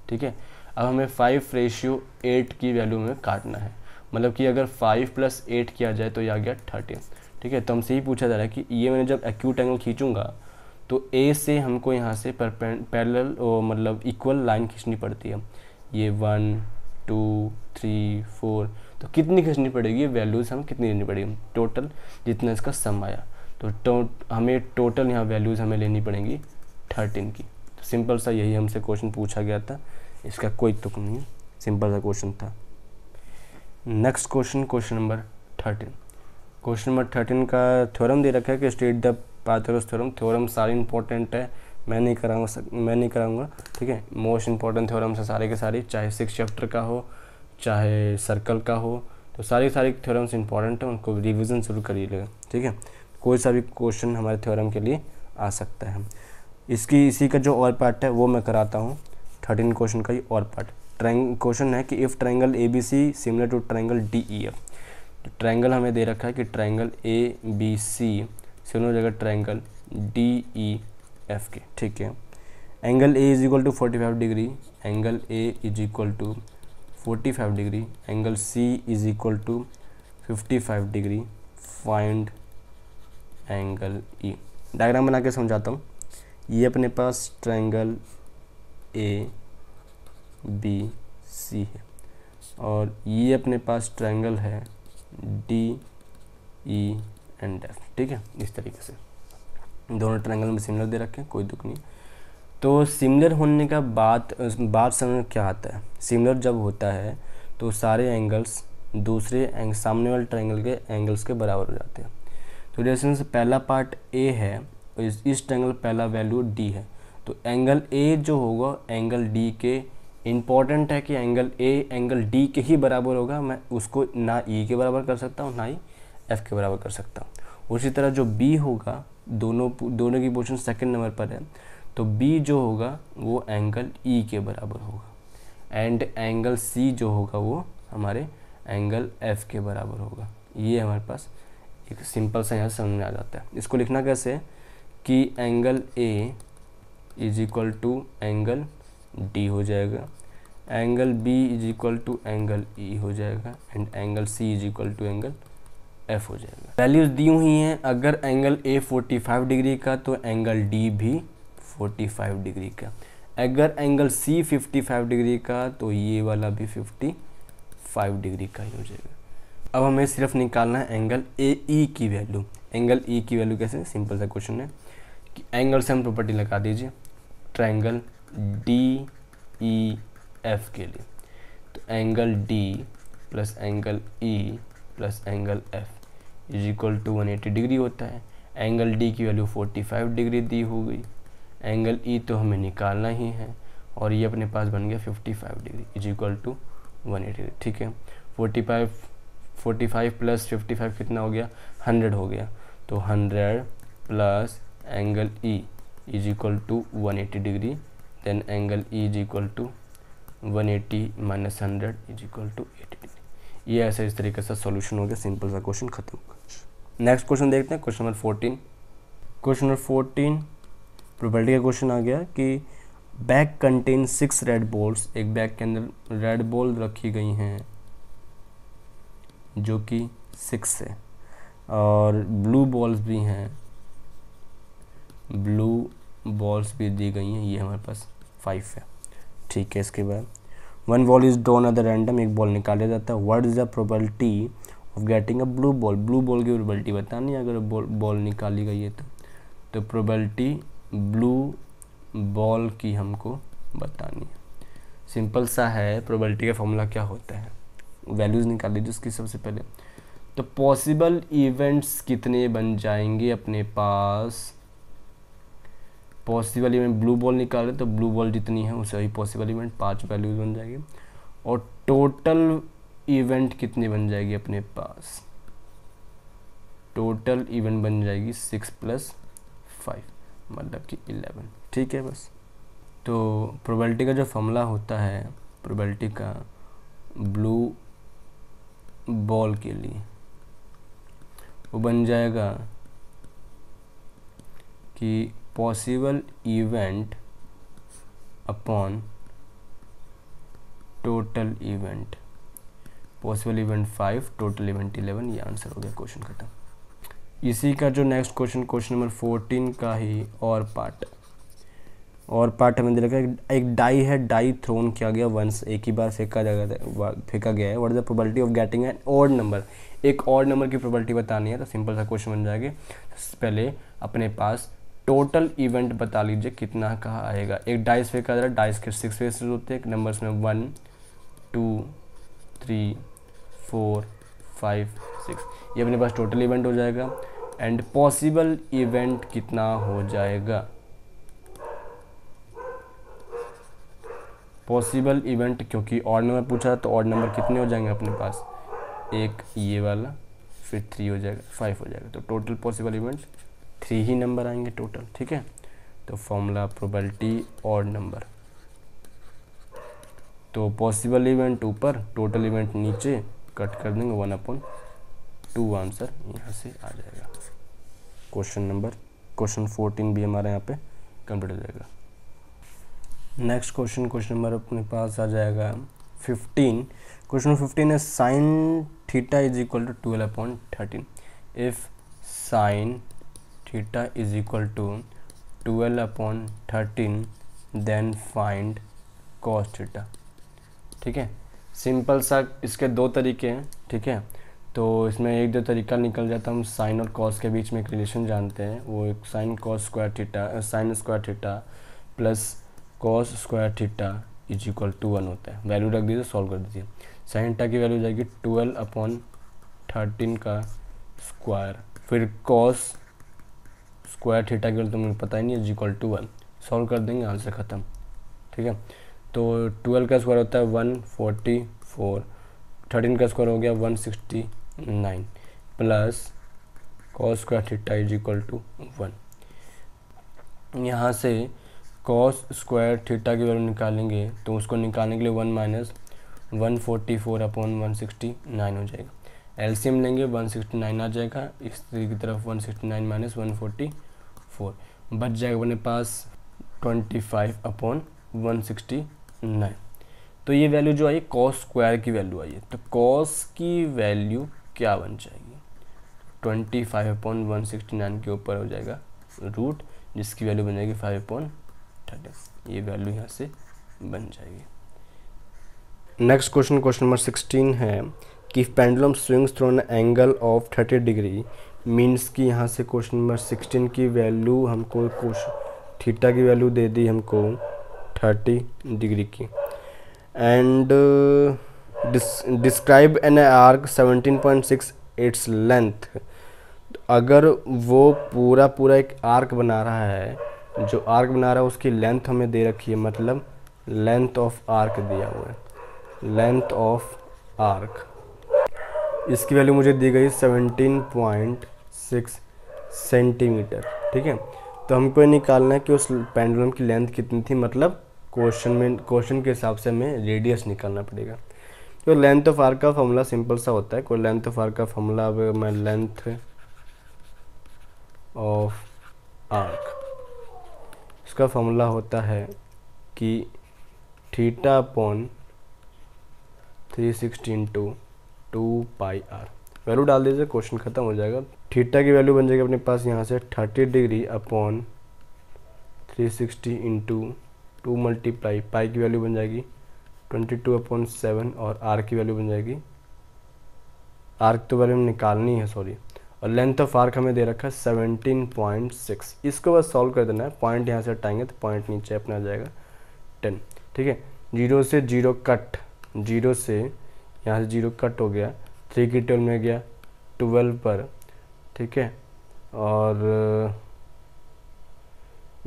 ठीक है, अब हमें 5:8 की वैल्यू में काटना है, मतलब कि अगर 5 + 8 किया जाए तो ये आ गया 13। ठीक है, तो हमसे ही पूछा जा रहा है कि ये मैंने जब एक्यूट एंगल खींचूंगा तो ए से हमको यहाँ से पैरेलल मतलब इक्वल लाइन खींचनी पड़ती है। ये 1 2 3 4, तो कितनी खींचनी पड़ेगी, वैल्यूज़ हम कितनी लेनी पड़ेगी, टोटल जितना इसका सम आया। तो हमें टोटल यहाँ वैल्यूज़ हमें लेनी पड़ेंगी 13 की। तो सिंपल सा यही हमसे क्वेश्चन पूछा गया था, इसका कोई तुक नहीं, सिंपल सा क्वेश्चन था। Next question, question number 13। Question number 13 का थ्योरम दे रखा है कि state the Pythagoras theorem. Theorem सारे इंपॉर्टेंट है, मैं नहीं कराऊंगा। ठीक है, मोस्ट इंपॉर्टेंट थ्योरम्स है सारे के सारे, चाहे 6 चैप्टर का हो चाहे सर्कल का हो, तो सारे थ्योरम्स इंपॉर्टेंट है, उनको रिवीजन शुरू करिएगा। ठीक है, कोई सा भी क्वेश्चन हमारे थ्योरम के लिए आ सकता है। इसी का जो और पार्ट है वो मैं कराता हूँ, 13 क्वेश्चन का ही और पार्ट। क्वेश्चन है कि if triangle A B C similar to triangle D E F. Triangle हमें दे रखा है कि triangle A B C similar हो जाएगा ट्रायंगल डी ई एफ के। ठीक है, angle A is equal to 45 degree, angle A is equal to 45 degree, angle C is equal to 55 degree, find angle E. Diagram बना के समझाता हूँ। ये अपने पास ट्रायंगल ए बी सी है और ये अपने पास ट्रायंगल है डी ई एंड एफ। ठीक है, इस तरीके से दोनों ट्रायंगल में सिमिलर दे रखे हैं, कोई दुख नहीं। तो सिमिलर होने का बात समझ में क्या आता है, सिमिलर जब होता है तो सारे एंगल्स दूसरे सामने वाले ट्रायंगल के एंगल्स के बराबर हो जाते हैं। तो जैसे से पहला पार्ट ए है, इस ट्रायंगल पहला वैल्यू डी है, तो एंगल ए जो होगा एंगल डी के, इम्पॉर्टेंट है कि एंगल ए एंगल डी के ही बराबर होगा। मैं उसको ना ई के बराबर कर सकता हूँ ना ही एफ के बराबर कर सकता हूँ। उसी तरह जो बी होगा, दोनों की पोजीशन सेकंड नंबर पर है, तो बी जो होगा वो एंगल ई के बराबर होगा एंड एंगल सी जो होगा वो हमारे एंगल एफ के बराबर होगा। ये हमारे पास एक सिंपल सा यहाँ समझ में आ जाता है। इसको लिखना कैसे कि angle A is equal to angle D हो जाएगा, angle B is equal to angle E हो जाएगा and angle C is equal to angle F हो जाएगा। वैल्यूज़ दी हुई हैं, अगर एंगल ए 45 डिग्री का तो एंगल डी भी 45 डिग्री का, अगर एंगल सी 55 डिग्री का तो ये वाला भी 55 डिग्री का ही हो जाएगा। अब हमें सिर्फ निकालना है एंगल ए ई की वैल्यू। एंगल ई की वैल्यू कैसे, सिंपल सा क्वेश्चन है कि एंगल से हम प्रॉपर्टी लगा दीजिए ट्रायंगल डी ई एफ के लिए, तो angle D plus angle E plus angle F is equal to 180 degree होता है। एंगल डी की वैल्यू 45 डिग्री दी हो गई, एंगल ई तो हमें निकालना ही है और ये अपने पास बन गया 55 degree is equal to 180 degree. ठीक है, 45 प्लस 55 कितना हो गया, 100 हो गया, तो 100 plus angle E is equal to 180 degree, then angle E is equal to 180 minus 100 is equal to 80 degree. ये ऐसा इस तरीके से सॉल्यूशन हो गया, सिंपल सा क्वेश्चन खत्म। नेक्स्ट क्वेश्चन देखते हैं, question number 14। Question number 14 probability का क्वेश्चन आ गया कि बैग कंटेन 6 रेड बॉल्स। एक बैग के अंदर रेड बॉल रखी गई हैं जो कि 6 है और ब्लू बॉल्स भी हैं, ब्लू बॉल्स भी दी गई हैं, ये हमारे पास 5 है। ठीक है, इसके बाद 1 ball is drawn at the random, एक बॉल निकाला जाता है। What is the probability of getting a blue ball. Blue ball की प्रोबेबिलिटी बतानी है अगर बॉल निकाली गई है तो प्रोबेबिलिटी ब्लू बॉल की हमको बतानी है। सिंपल सा है, प्रोबेबिलिटी का फॉर्मूला क्या होता है, वैल्यूज़ निकाल लीजिए उसकी सबसे पहले। तो पॉसिबल इवेंट्स कितने बन जाएंगे अपने पास, पॉसिबल इवेंट ब्लू बॉल निकाले तो ब्लू बॉल जितनी है उसे ही पॉसिबल इवेंट 5 वैल्यूज बन जाएगी। और टोटल इवेंट कितनी बन जाएगी अपने पास, टोटल इवेंट बन जाएगी 6 + 5 मतलब कि 11। ठीक है बस। तो प्रोबेबिलिटी का जो फॉर्मूला होता है, प्रोबेबिलिटी का ब्लू बॉल के लिए वो बन जाएगा कि possible event upon total event, possible event 5 total event 11। ये आंसर हो गया, क्वेश्चन खत्म। इसी का जो नेक्स्ट क्वेश्चन, क्वेश्चन नंबर 14 का ही और पार्ट हमें दे रखा है। एक डाई है, डाई थ्रोन किया गया वंस, एक ही बार फेंका गया है। What is the probability of getting an odd number, एक ऑड नंबर की प्रोबेबिलिटी बतानी है। तो सिंपल सा क्वेश्चन बन जाएगा, पहले अपने पास टोटल इवेंट बता लीजिए कितना कहाँ आएगा। एक डाइस फेंका जा रहा है, डाइस के 6 फेसेस होते हैं, नंबर्स में 1 2 3 4 5 6, ये अपने पास टोटल इवेंट हो जाएगा। एंड पॉसिबल इवेंट कितना हो जाएगा, पॉसिबल इवेंट, क्योंकि ऑड नंबर पूछा तो ऑड नंबर कितने हो जाएंगे अपने पास, एक ये वाला, फिर 3 हो जाएगा, 5 हो जाएगा। तो टोटल पॉसिबल इवेंट 3 ही नंबर आएंगे टोटल। ठीक है, तो फॉर्मूला प्रोबेबिलिटी ऑड नंबर, तो पॉसिबल इवेंट ऊपर, टोटल इवेंट नीचे, कट कर देंगे 1/2, आंसर यहाँ से आ जाएगा। क्वेश्चन 14 भी हमारे यहाँ पे कंप्लीट हो जाएगा। नेक्स्ट क्वेश्चन नंबर अपने पास आ जाएगा 15। क्वेश्चन 15 है sine theta is equal to 12/13। If sine theta is equal to 12/13 then find cos theta. ठीक है, सिंपल सा इसके दो तरीके हैं। ठीक है, तो इसमें एक दो तरीका निकल जाता है। हम साइन और कॉस के बीच में एक रिलेशन जानते हैं, वो एक sine cos square theta, sine square theta plus cos square theta is equal to 1 होता है। वैल्यू रख दीजिए, सॉल्व कर दीजिए। साइन थीटा की वैल्यू हो जाएगी 12/13 का स्क्वायर, फिर कॉस स्क्वायर थीटा की वैल्यू तो मुझे पता ही नहीं है, इज इक्वल टू 1। सॉल्व कर देंगे, आंसर ख़त्म। ठीक है, तो 12 का स्क्वायर होता है 144, 13 का स्क्वायर हो गया 169 plus cos square theta is equal to 1। यहाँ से कॉस स्क्वायर थीटा की वैल्यू निकालेंगे तो उसको निकालने के लिए 1 - 144/169 हो जाएगा। एलसीएम लेंगे 169 आ जाएगा, इस की तरफ 169 - 144 बच जाएगा अपने पास 25/169। तो ये वैल्यू जो आई कॉस स्क्वायर की वैल्यू आई है, तो कॉस की वैल्यू क्या बन जाएगी, 25/169 के ऊपर हो जाएगा रूट, जिसकी वैल्यू बन जाएगी 5/13। ये वैल्यू यहाँ से बन जाएगी। नेक्स्ट क्वेश्चन नंबर 16 है कि pendulum swings through an angle of 30 degree, means कि यहाँ से क्वेश्चन नंबर 16 की वैल्यू हमको थीटा की वैल्यू दे दी हमको 30 डिग्री की। And describe an arc 17.6 its length. अगर वो पूरा एक आर्क बना रहा है, जो आर्क बना रहा है उसकी लेंथ हमें दे रखी है, मतलब लेंथ ऑफ आर्क दिया हुआ है, लेंथ ऑफ आर्क, इसकी वैल्यू मुझे दी गई 17.6 सेंटीमीटर। ठीक है, तो हमको ये निकालना है कि उस पेंडुलम की लेंथ कितनी थी, मतलब क्वेश्चन के हिसाब से हमें रेडियस निकालना पड़ेगा। तो लेंथ ऑफ आर्क का फॉर्मूला सिंपल सा होता है, कोई लेंथ ऑफ आर्क का फॉर्मूला, अब मैं लेंथ ऑफ आर्क, इसका फॉर्मूला होता है कि थीटा अपॉन 360 × 2πr। वैल्यू डाल दीजिए, क्वेश्चन खत्म हो जाएगा। थीटा की वैल्यू बन जाएगी अपने पास यहाँ से 30 डिग्री अपॉन 360 × 2 मल्टीप्लाई, पाई की वैल्यू बन जाएगी 22/7 और आर की वैल्यू बन जाएगी, आर्क तो वैल्यू निकालनी है सॉरी, और लेंथ ऑफ आर्क हमें दे रखा है 17.6। इसको बस सॉल्व कर देना है, पॉइंट यहाँ से हटाएंगे तो पॉइंट नीचे अपना आ जाएगा 10। ठीक है, 0 से 0 कट, 0 से यहाँ से 0 कट हो गया, 3 की टर्म में गया 12 पर, ठीक है, और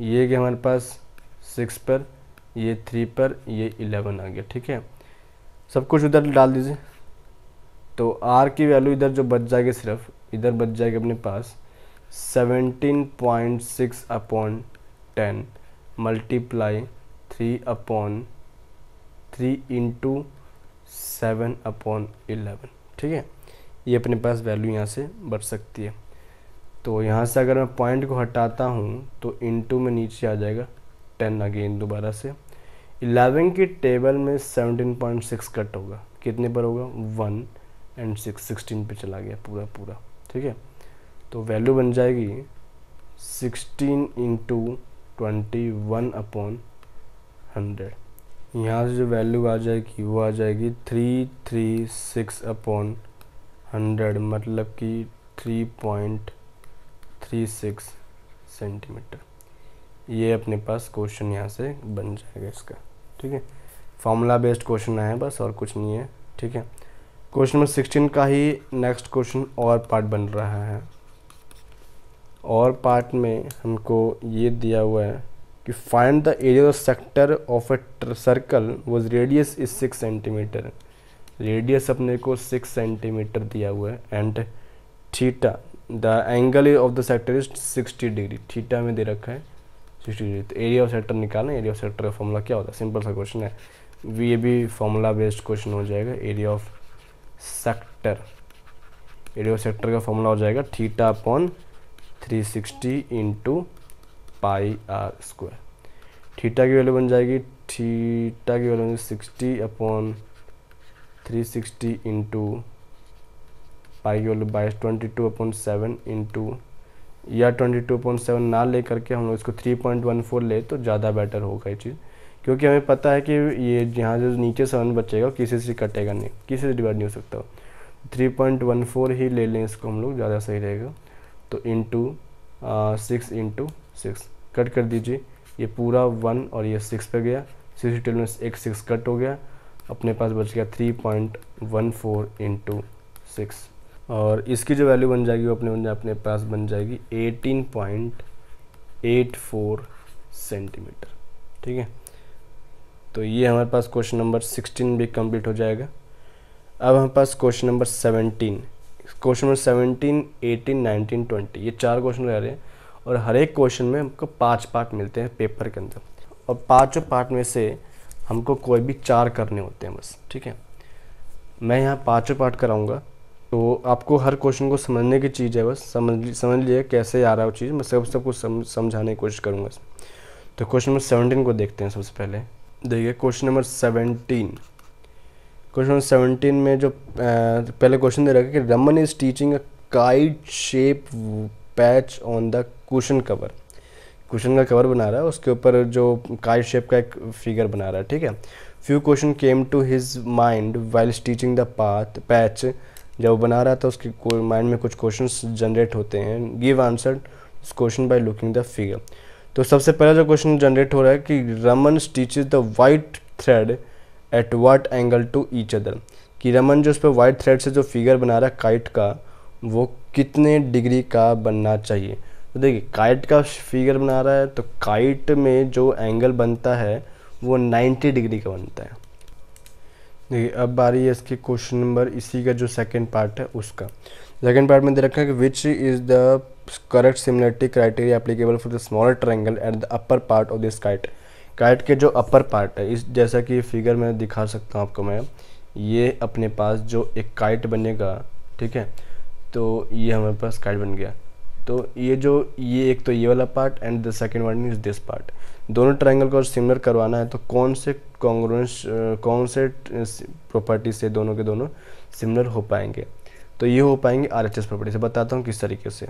ये गया हमारे पास 6 पर, ये 3 पर, ये 11 आ गया, ठीक है। सब कुछ उधर डाल दीजिए, तो r की वैल्यू इधर जो बच जाएगी, सिर्फ इधर बच जाएगी अपने पास 17.6 अपॉन 10 मल्टीप्लाई 3/3 इंटू 7 अपॉन 11, ठीक है। ये अपने पास वैल्यू यहाँ से बच सकती है। तो यहाँ से अगर मैं पॉइंट को हटाता हूँ तो इंटू में नीचे आ जाएगा 10 अगेन दोबारा से। 11 की टेबल में 17.6 कट होगा, कितने पर होगा 1 एंड 6, 16 पे चला गया पूरा, ठीक है। तो वैल्यू बन जाएगी 16 इंटू 21 अपॉन 100। यहाँ से जो वैल्यू आ जाएगी वो आ जाएगी 336 अपॉन 100, मतलब कि 3.36 सेंटीमीटर। ये अपने पास क्वेश्चन यहाँ से बन जाएगा इसका, ठीक है। फार्मूला बेस्ड क्वेश्चन है बस, और कुछ नहीं है, ठीक है। क्वेश्चन नंबर 16 का ही नेक्स्ट क्वेश्चन और पार्ट बन रहा है। और पार्ट में हमको ये दिया हुआ है कि find the area of sector of a circle was radius is 6 centimetre. Radius अपने को 6 सेंटीमीटर दिया हुआ है and theta the angle of the sector is 60 degree. Theta में दे रखा है 60 डिग्री। तो एरिया ऑफ सेक्टर निकालना, एरिया ऑफ सेक्टर का फॉर्मूला क्या होता है, सिंपल सा क्वेश्चन है, ये भी फॉर्मूला बेस्ड क्वेश्चन हो जाएगा। Area of sector, area of sector का फॉर्मूला हो जाएगा theta upon 360 into pi r square. Theta की वैल्यू बन जाएगी, थीटा की वैल्यू 60 अपॉन 360 इंटू पाई की वैल्यू 22/7 इंटू, या 22/7 ना ले करके हम लोग इसको 3.14 ले तो ज़्यादा बेटर होगा ये चीज़, क्योंकि हमें पता है कि ये यहाँ जो नीचे 7 बचेगा किसी से कटेगा नहीं, किसी से डिवाइड नहीं हो सकता। 3.14 ही ले लें इसको हम लोग, ज़्यादा सही रहेगा। तो इंटू 6 इंटू 6 कट कर दीजिए, ये पूरा 1 और ये 6 पे गया, 60 में एक 6 कट हो गया, अपने पास बच गया 3.14 इंटू 6, और इसकी जो वैल्यू बन जाएगी वो अपने पास बन जाएगी 18.84 सेंटीमीटर, ठीक है। तो ये हमारे पास क्वेश्चन नंबर 16 भी कंप्लीट हो जाएगा। अब हमारे पास क्वेश्चन नंबर 17, क्वेश्चन नंबर 17, 18, 19, 20, ये 4 क्वेश्चन रह रहे हैं, और हर एक क्वेश्चन में हमको 5 पार्ट मिलते हैं पेपर के अंदर, और 5 पार्ट में से हमको कोई भी 4 करने होते हैं बस, ठीक है। मैं यहाँ 5 पार्ट कराऊंगा, तो आपको हर क्वेश्चन को समझने की चीज़ है, बस समझ लीजिए कैसे आ रहा है वो चीज़, मैं सब कुछ समझाने की कोशिश करूँगा इसमें। तो क्वेश्चन नंबर 17 को देखते हैं सबसे पहले। देखिए क्वेश्चन नंबर 17, क्वेश्चन नंबर 17 में जो पहले क्वेश्चन दे रखा है कि Raman is teaching a kite shape patch on the cushion cover. Cushion का कवर बना रहा है, उसके ऊपर जो काइट शेप का एक फिगर बना रहा है, ठीक है। Few question came to his mind while teaching the patch. जब वो बना रहा था उसके माइंड में कुछ क्वेश्चंस जनरेट होते हैं। Give answer this question by looking the figure. तो सबसे पहला जो क्वेश्चन जनरेट हो रहा है कि Raman stitches the white thread at what angle to each other, कि रमन जो उस पर वाइट थ्रेड से जो फिगर बना रहा है काइट का, वो कितने डिग्री का बनना चाहिए। तो देखिए काइट का फिगर बना रहा है, तो काइट में जो एंगल बनता है वो 90 डिग्री का बनता है। देखिए अब बारी है इसके क्वेश्चन नंबर, इसी का जो सेकंड पार्ट है उसका। सेकंड पार्ट में दे रखा है कि which is the correct similarity criteria applicable for the smaller triangle at the upper part of this kite. Kite के जो अपर पार्ट है, इस जैसा कि फिगर में दिखा सकता हूँ आपको मैं, ये अपने पास जो एक काइट बनेगा, ठीक है। तो ये हमारे पास काइट बन गया। तो ये एक तो ये वाला part and the second one is this part. दोनों ट्रायंगल को सिमिलर करवाना है तो कौन से कॉन्ग्रुएंस, कौन से प्रॉपर्टी से दोनों के दोनों सिमिलर हो पाएंगे। तो ये हो पाएंगे RHS प्रॉपर्टी से। बताता हूँ किस तरीके से।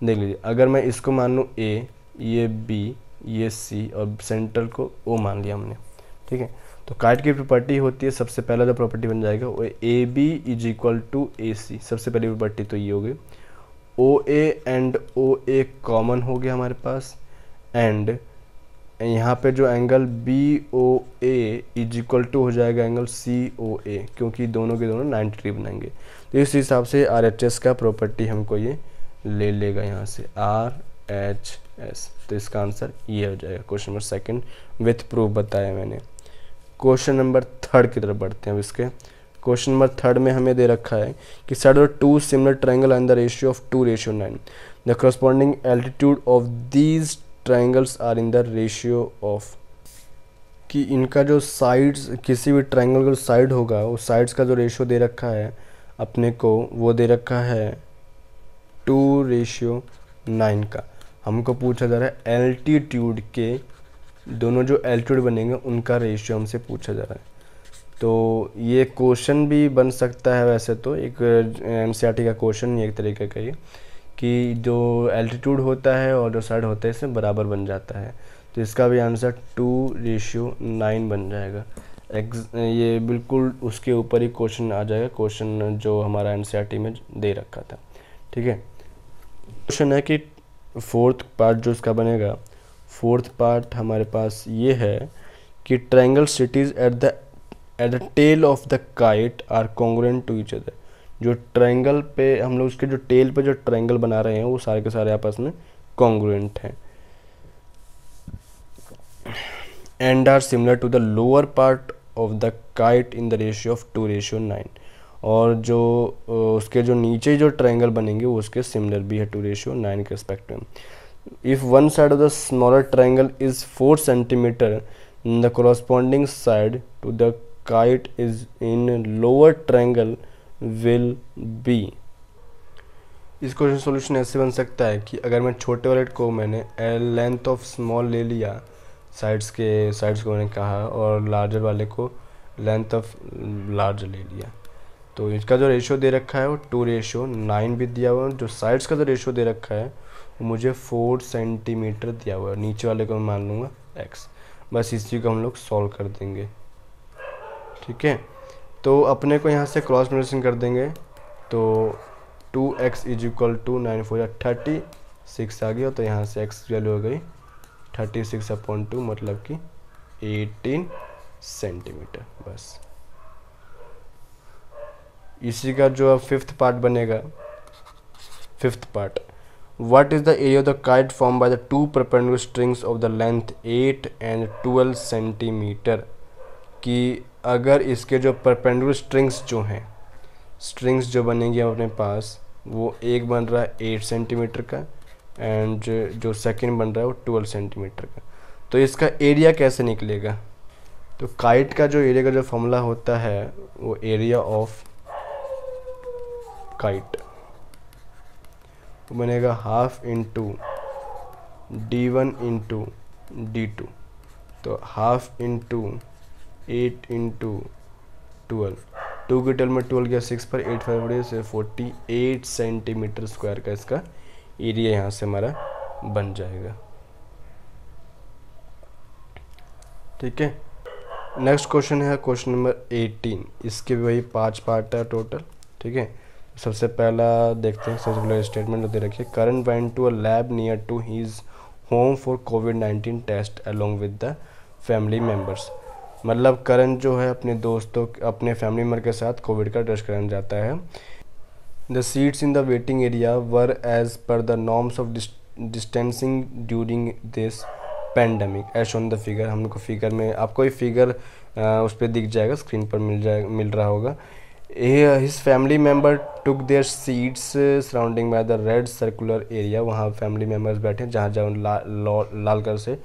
देख लीजिए, अगर मैं इसको मान लूँ A, ये B, ये C और सेंटर को O मान लिया हमने, ठीक है। तो काइट की प्रॉपर्टी होती है, सबसे पहला जो प्रॉपर्टी बन जाएगा वो AB is equal to AC। सबसे पहली प्रॉपर्टी तो ये हो गई। OA एंड OA कॉमन हो गया हमारे पास, एंड यहाँ पे जो angle BOA is equal to हो जाएगा एंगल COA, क्योंकि दोनों के दोनों 90 डिग्री बनाएंगे। तो इस हिसाब से RHS का प्रॉपर्टी हमको ये ले लेगा यहाँ से RHS। तो इसका आंसर ये हो जाएगा question number second with proof बताया मैंने। क्वेश्चन नंबर थर्ड की तरफ बढ़ते हैं। अब इसके क्वेश्चन नंबर थर्ड में हमें दे रखा है कि side of two similar triangle and the ratio of 2:9, the corresponding altitude of these triangles are in the ratio of, कि इनका जो साइड्स, किसी भी ट्रायंगल का साइड होगा उस साइड्स का जो रेशियो दे रखा है अपने को, वो दे रखा है 2:9 का। हमको पूछा जा रहा है एल्टीट्यूड के, दोनों जो एल्टीट्यूड बनेंगे उनका रेशियो हमसे पूछा जा रहा है। तो ये क्वेश्चन भी बन सकता है, वैसे तो एक NCERT का क्वेश्चन ही एक तरीके का ये, कि जो एल्टीट्यूड होता है और जो साइड होता है इससे बराबर बन जाता है। तो इसका भी आंसर 2:9 बन जाएगा। ये बिल्कुल उसके ऊपर ही क्वेश्चन आ जाएगा, क्वेश्चन जो हमारा NCERT में दे रखा था। ठीक है, क्वेश्चन है कि फोर्थ पार्ट जो इसका बनेगा, फोर्थ पार्ट हमारे पास ये है कि triangle cities at the tail of the kite are congruent to each other. जो ट्रायंगल पे हम लोग उसके जो टेल पे जो ट्रायंगल बना रहे हैं वो सारे के सारे आपस में कॉन्ग्रुएंट हैं। And are similar to the lower part of the kite in the ratio of 2:9। और जो उसके जो नीचे जो ट्रायंगल बनेंगे वो उसके सिमिलर भी है 2:9 के रिस्पेक्ट में। If one side of the smaller triangle is 4 centimetre, the corresponding side to the kite is in lower triangle will be। इस क्वेश्चन सोल्यूशन ऐसे बन सकता है कि अगर मैं छोटे वाले को मैंने लेंथ ऑफ स्मॉल ले लिया, साइड्स को मैंने कहा, और लार्जर वाले को लेंथ ऑफ लार्ज ले लिया, तो इसका जो रेशियो दे रखा है वो 2:9 भी दिया हुआ है। जो साइड्स का जो रेशियो दे रखा है वो मुझे 4 सेंटीमीटर दिया हुआ है। नीचे वाले को मैं मान लूँगा x। बस इसी को हम लोग सॉल्व कर देंगे। ठीक है, तो अपने को यहाँ से क्रॉस मल्टीप्लिकेशन कर देंगे, तो 2x इज इक्वल टू 9 4 36 आ गया। तो यहाँ से x वैल्यू हो गई 36/2, मतलब कि 18 सेंटीमीटर। बस इसी का जो अब फिफ्थ पार्ट बनेगा, fifth part, what is the area of the kite formed by the two perpendicular strings of the length 8 and 12 centimetre. कि अगर इसके जो परपेंडिकुलर स्ट्रिंग्स जो हैं, स्ट्रिंग्स जो बनेंगी अपने पास, वो एक बन रहा है 8 सेंटीमीटर का एंड जो सेकंड बन रहा है वो 12 सेंटीमीटर का। तो इसका एरिया कैसे निकलेगा? तो काइट का जो एरिया का जो फॉर्मूला होता है वो एरिया ऑफ काइट बनेगा half into D1 into D2। तो हाफ इंटू 8 इंटू 12, 2 की टेल में 12 गया 6 पर, 8 5 से 48 सेंटीमीटर स्क्वायर का इसका एरिया यहाँ से हमारा बन जाएगा। ठीक है, नेक्स्ट क्वेश्चन है क्वेश्चन नंबर 18। इसके भी वही 5 पार्ट है टोटल। ठीक है, सबसे पहला देखते हैं, सबसे पहले स्टेटमेंट दे रखिए, Karan went to a lab near to his home for कोविड-19 test along with the family members. मतलब करण जो है अपने दोस्तों, अपने फैमिली मेम्बर के साथ कोविड का टेस्ट कराने जाता है। The seats in the waiting area were as per the norms of distancing during this pandemic as on the figure. हम लोग को फिगर में, आपको ये फिगर उस पर दिख जाएगा, स्क्रीन पर मिल रहा होगा। His family member took their seats surrounding by the red circular area। वहाँ फैमिली मेम्बर्स बैठे जहाँ जहाँ लाल कलर से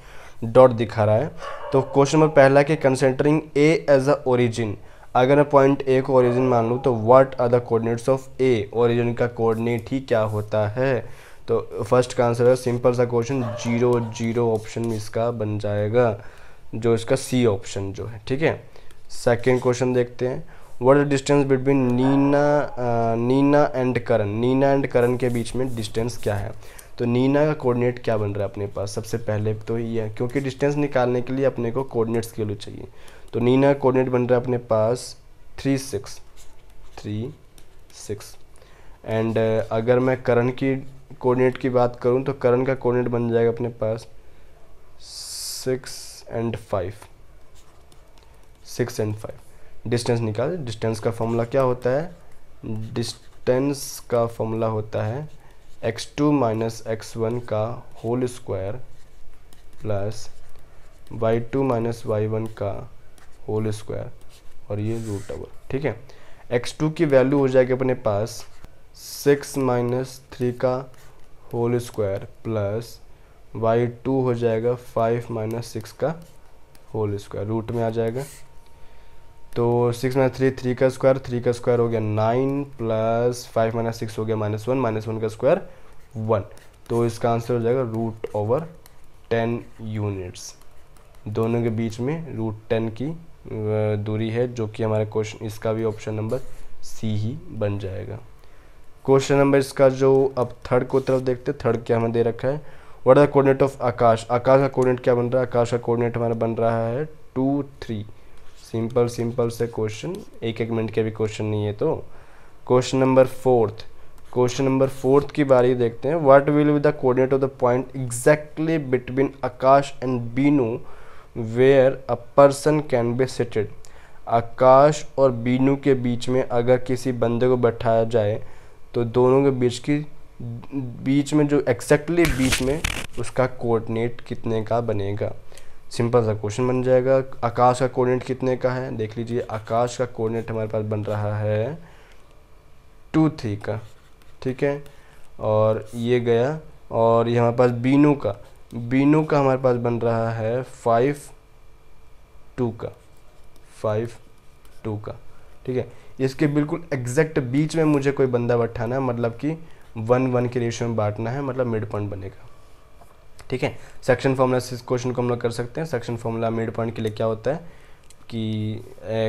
डॉट दिखा रहा है। तो क्वेश्चन नंबर पहला कि considering A as a origin, अगर मैं पॉइंट A को ओरिजिन मान लूँ तो what are the coordinates of A, origin का कोऑर्डिनेट ही क्या होता है? तो फर्स्ट का आंसर है सिंपल सा क्वेश्चन 0 0 ऑप्शन इसका बन जाएगा, जो इसका C ऑप्शन जो है। ठीक है, सेकेंड क्वेश्चन देखते हैं, what is distance between Neena and Karan. Neena and Karan के बीच में डिस्टेंस क्या है? तो नीना का कोऑर्डिनेट क्या बन रहा है अपने पास? सबसे पहले तो ये है, क्योंकि डिस्टेंस निकालने के लिए अपने को कोऑर्डिनेट्स की वैल्यू चाहिए। तो नीना का कोऑर्डिनेट बन रहा है अपने पास 3 6 एंड अगर मैं करण की कोऑर्डिनेट की बात करूं तो करण का कोऑर्डिनेट बन जाएगा अपने पास 6 and 5, 6 and 5 डिस्टेंस निकाल। डिस्टेंस का फॉर्मूला क्या होता है? डिस्टेंस का फॉर्मूला होता है x2 माइनस x1 का whole square plus y2 minus y1 का होल स्क्वायर और ये रूट ओवर। ठीक है, x2 की वैल्यू हो जाएगी अपने पास 6 माइनस 3 का होल स्क्वायर प्लस y2 हो जाएगा 5 माइनस 6 का होल स्क्वायर, रूट में आ जाएगा। तो 6 माइनस 3 3 का स्क्वायर हो गया 9 प्लस 5 माइनस 6 हो गया -1 का स्क्वायर 1। तो इसका आंसर हो जाएगा रूट ओवर 10 यूनिट्स। दोनों के बीच में रूट 10 की दूरी है, जो कि हमारे क्वेश्चन इसका भी ऑप्शन नंबर सी ही बन जाएगा। क्वेश्चन नंबर इसका जो अब थर्ड को तरफ देखते हैं, थर्ड क्या हमें दे रखा है, what are the coordinate of Aakash. Aakash का कोऑर्डिनेट क्या बन रहा है? आकाश का कोऑर्डिनेट हमारा बन रहा है 2 3। सिंपल से क्वेश्चन, एक मिनट के भी क्वेश्चन नहीं है। तो क्वेश्चन नंबर फोर्थ की बारी देखते हैं। What will be the coordinate of the point exactly between Aakash and Binu where a person can be seated. Aakash और बीनू के बीच में अगर किसी बंदे को बैठाया जाए तो दोनों के बीच में जो एग्जैक्टली बीच में उसका कोऑर्डिनेट कितने का बनेगा। सिंपल सा क्वेश्चन बन जाएगा। आकाश का कोऑर्डिनेट कितने का है? देख लीजिए, आकाश का कोऑर्डिनेट हमारे पास बन रहा है 2 3 का। ठीक है, और ये गया, और ये हमारे पास बीनू का हमारे पास बन रहा है 5 2 का। ठीक है, इसके बिल्कुल एग्जैक्ट बीच में मुझे कोई बंदा बैठाना है, मतलब कि 1 के रेशियो में बांटना है, मतलब मिड पॉइंट बनेगा। ठीक है, सेक्शन फॉर्मूला से इस क्वेश्चन को हम लोग कर सकते हैं। सेक्शन फॉर्मूला मिड पॉइंट के लिए क्या होता है कि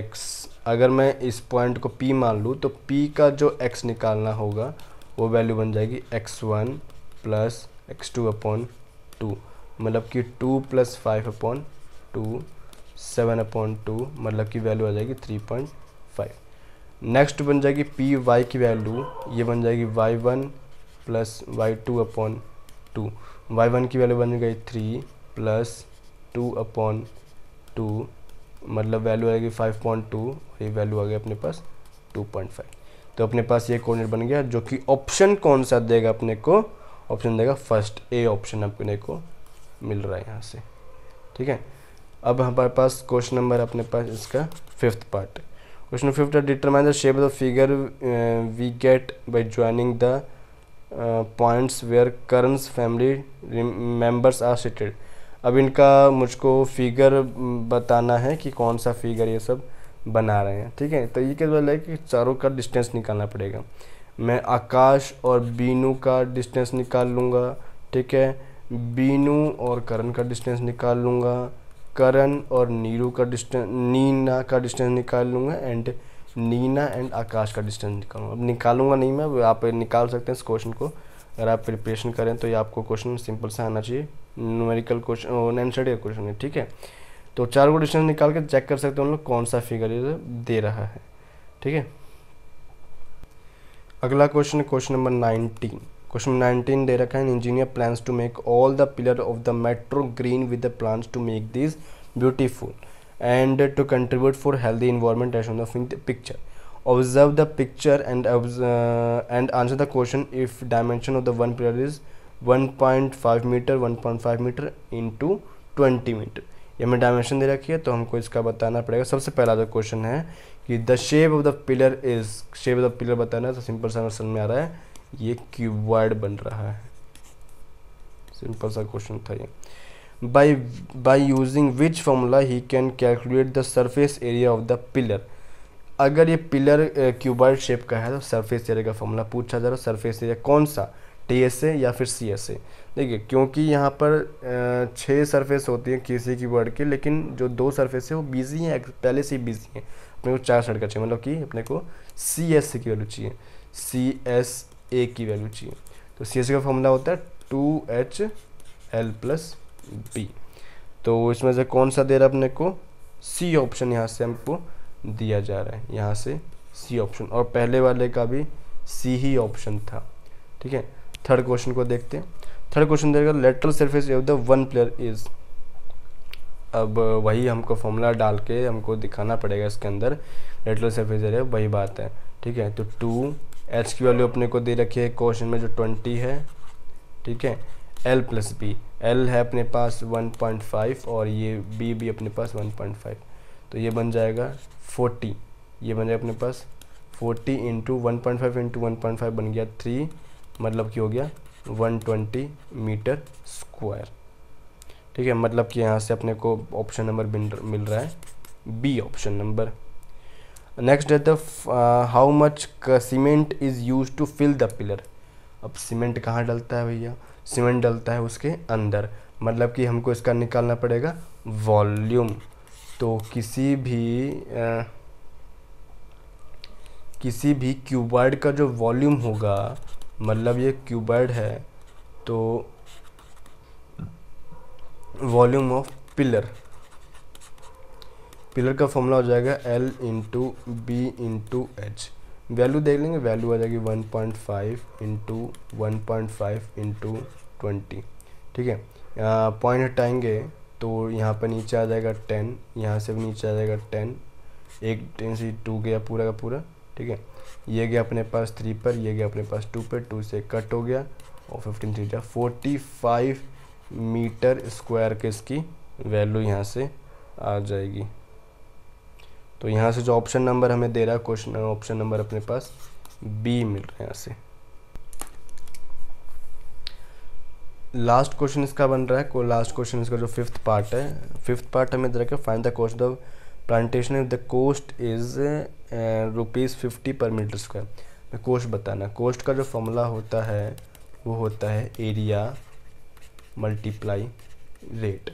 x, अगर मैं इस पॉइंट को p मान लूँ तो p का जो x निकालना होगा वो वैल्यू बन जाएगी x1 प्लस x2 अपॉन 2, मतलब कि 2 प्लस 5 अपॉन 2 7 अपॉन 2, मतलब कि वैल्यू आ जाएगी 3.5। नेक्स्ट बन जाएगी पी वाई की वैल्यू, ये बन जाएगी y1 plus y2 upon 2। y1 की वैल्यू बन गई 3 प्लस 2 अपॉन 2, मतलब वैल्यू आएगी 5.2, ये वैल्यू आ गई अपने पास 2.5। तो अपने पास ये कोऑर्डिनेट बन गया, जो कि ऑप्शन कौन सा देगा अपने को? ऑप्शन देगा फर्स्ट ए ऑप्शन अपने को मिल रहा है यहाँ से। ठीक है, अब हमारे पास क्वेश्चन नंबर अपने पास इसका 5th part. Question 5 determine the shape of the figure we get by joining the points where Karan's family members are seated. अब इनका मुझको फिगर बताना है कि कौन सा फिगर ये सब बना रहे हैं। ठीक है, तो ये क्या बोला है कि चारों का डिस्टेंस निकालना पड़ेगा। मैं आकाश और बीनू का डिस्टेंस निकाल लूँगा। ठीक है, बीनू और करण का डिस्टेंस निकाल लूँगा, करण और नीरू का डिस्टेंस, नीना का डिस्टेंस निकाल लूँगा, एंड नीना एंड आकाश का डिस्टेंस निकालूंगा। अब निकालूंगा नहीं मैं, आप निकाल सकते हैं इस क्वेश्चन को। अगर आप प्रिपरेशन करें तो ये आपको क्वेश्चन सिंपल सा आना चाहिए, न्यूमेरिकल क्वेश्चन, एनसीईआरटी का क्वेश्चन है। ठीक है, तो चार को डिस्टेंस निकाल के चेक कर सकते हैं हम लोग कौन सा फिगर ये दे रहा है। ठीक है, अगला क्वेश्चन है क्वेश्चन नंबर 19। क्वेश्चन 19 दे रखा है, engineer plans to make all the pillar of the metro green with the plans to make this beautiful and to contribute for healthy environment as shown in the picture. Observe the picture and answer the question if dimension of the one pillar is 1.5 meter 1.5 meter into 20 meter। ये हमें डायमेंशन दे रखी है, तो हमको इसका बताना पड़ेगा। सबसे पहला जो क्वेश्चन है कि the shape of the pillar is, shape of the pillar बताना है, तो सिंपल सा समझ में आ रहा है, ये क्यूबॉइड बन रहा है। सिंपल सा क्वेश्चन था ये। by using which formula he can calculate the surface area of the pillar। अगर ये पिलर क्यूबॉइड शेप का है तो सरफेस एरिया का फॉर्मूला पूछा जा रहा है। सरफेस एरिया कौन सा, टीएस से या फिर सीएस से? देखिए, क्योंकि यहाँ पर 6 सरफेस होती है किसी क्यूबॉइड की, लेकिन जो 2 सरफेस है वो बिजी हैं, पहले से ही बिजी हैं। अपने को 4 साइड का चाहिए, मतलब कि अपने को सीएस की वैल्यू चाहिए, CSA की वैल्यू चाहिए। तो CSA का फॉर्मूला होता है 2HL + B। तो इसमें से कौन सा दे रहा है अपने को? सी ऑप्शन यहाँ से हमको दिया जा रहा है, यहाँ से सी ऑप्शन, और पहले वाले का भी सी ही ऑप्शन था। ठीक है, थर्ड क्वेश्चन को देखते हैं। थर्ड क्वेश्चन देगा lateral surface of the one pillar is. अब वही हमको फॉर्मूला डाल के हमको दिखाना पड़ेगा इसके अंदर लेटरल सरफेस एरिया, वही बात है, ठीक है। तो 2h की वैल्यू अपने को दे रखी है क्वेश्चन में जो 20 है, ठीक है। l प्लस बी, l है अपने पास 1.5 और ये b भी अपने पास 1.5, तो ये बन जाएगा 40, ये बन जाएगा अपने पास 40 इंटू 1.5 इंटू 1.5 बन गया 3, मतलब कि हो गया 120 मीटर स्क्वायर, ठीक है। मतलब कि यहाँ से अपने को ऑप्शन नंबर मिल रहा है बी ऑप्शन नंबर। नेक्स्ट है the how much cement is use to fill the pillar. अब सीमेंट कहाँ डलता है भैया, सीमेंट डलता है उसके अंदर, मतलब कि हमको इसका निकालना पड़ेगा वॉल्यूम। तो किसी भी क्यूबॉइड का जो वॉल्यूम होगा, मतलब ये क्यूबॉइड है तो वॉल्यूम ऑफ पिलर का फॉर्मूला हो जाएगा L into B into H. Value देख लेंगे, वैल्यू आ जाएगी 1.5 इंटू 1.5 इंटू 20, ठीक है। पॉइंट हटाएंगे तो यहाँ पर नीचे आ जाएगा 10, यहाँ से भी नीचे आ जाएगा 10, एक 10 से 2 गया पूरा का पूरा, ठीक है। ये गया अपने पास 3 पर, ये गया अपने पास 2 पर, 2 से कट हो गया और 15 3 जा 45 मीटर स्क्वायर के इसकी वैल्यू यहाँ से आ जाएगी। तो यहाँ से जो ऑप्शन नंबर हमें दे रहा है क्वेश्चन, ऑप्शन नंबर अपने पास बी मिल रहा है यहाँ से। लास्ट क्वेश्चन इसका बन रहा है, लास्ट क्वेश्चन इसका जो फिफ्थ पार्ट है, फिफ्थ पार्ट हमें दे रखा है find the cost of plantation if the cost is ₹50 per metre square. Cost बताना, कोस्ट का जो फॉर्मूला होता है वो होता है एरिया मल्टीप्लाई रेट।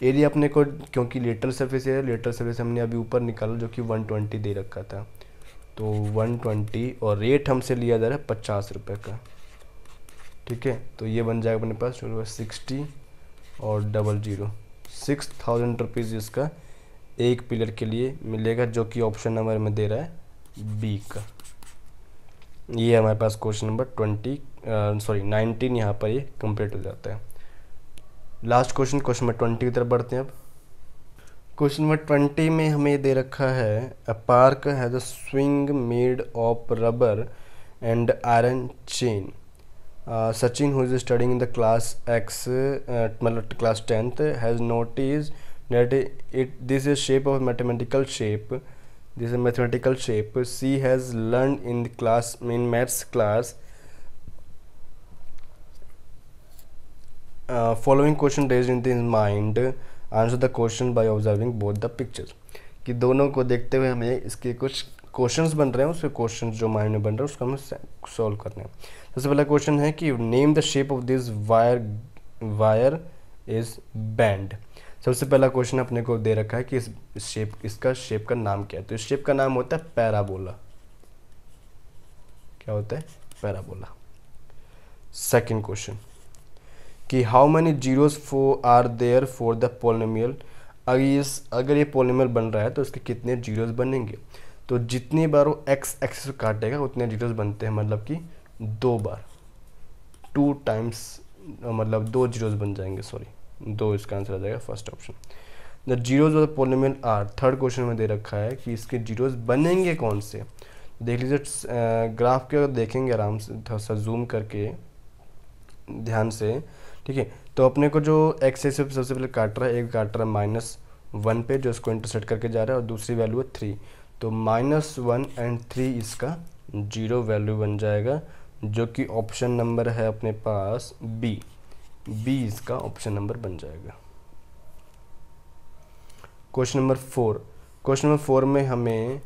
एरिया अपने को क्योंकि लेटरल सरफेस है, लेटरल सरफेस हमने अभी ऊपर निकाला जो कि 120 दे रखा था, तो 120 और रेट हमसे लिया जा रहा है 50 रुपये का, ठीक है। तो ये बन जाएगा अपने पास 60 और 00 6000 रुपीज़ इसका एक पिलर के लिए मिलेगा, जो कि ऑप्शन नंबर में दे रहा है बी का। ये हमारे पास क्वेश्चन नंबर 19 यहाँ पर ये कंप्लीट हो जाता है। लास्ट क्वेश्चन नंबर 20 की तरफ बढ़ते हैं। अब क्वेश्चन नंबर 20 में हमें दे रखा है a park has a swing made of rubber and iron chain. Sachin, who is studying in the class X, मतलब class 10th, has noticed that this is shape of mathematical shape. This is a mathematical shape. She has learned in maths class. Following question raised in his mind. Answer the question by observing both the pictures. कि दोनों को देखते हुए हमें इसके कुछ क्वेश्चंस बन रहे हैं, उसके क्वेश्चंस जो माइंड में बन रहे हैं उसको हमें सॉल्व करने हैं। सबसे पहला क्वेश्चन है कि name the shape of this wire is band. सबसे पहला क्वेश्चन अपने को दे रखा है कि इसका शेप का नाम क्या है, तो इस शेप का नाम होता है पैराबोला। क्या होता है? पैराबोला। सेकंड क्वेश्चन कि how many zeros are there for the polynomial. अगर ये पोलिनोमियल बन रहा है तो इसके कितने जीरोस बनेंगे, तो जितनी बार वो एक्स एक्सिस काटेगा उतने जीरोस बनते हैं, मतलब कि 2 बार 2 टाइम्स, मतलब 2 जीरोस बन जाएंगे, 2 इसका आंसर आ जाएगा first option. The zeros of the polynomial are, third question में दे रखा है कि इसके जीरोस बनेंगे कौन से। देख लीजिए ग्राफ के देखेंगे आराम से, थोड़ा सा जूम करके ध्यान से, ठीक है। तो अपने को जो एक्स एक्सिस सबसे पहले काट रहा है, एक काट रहा है -1 पे जो इसको इंटरसेक्ट करके जा रहा है, और दूसरी वैल्यू है 3, तो -1 और 3 इसका 0 वैल्यू बन जाएगा, जो कि ऑप्शन नंबर है अपने पास बी इसका ऑप्शन नंबर बन जाएगा। क्वेश्चन नंबर 4 में हमें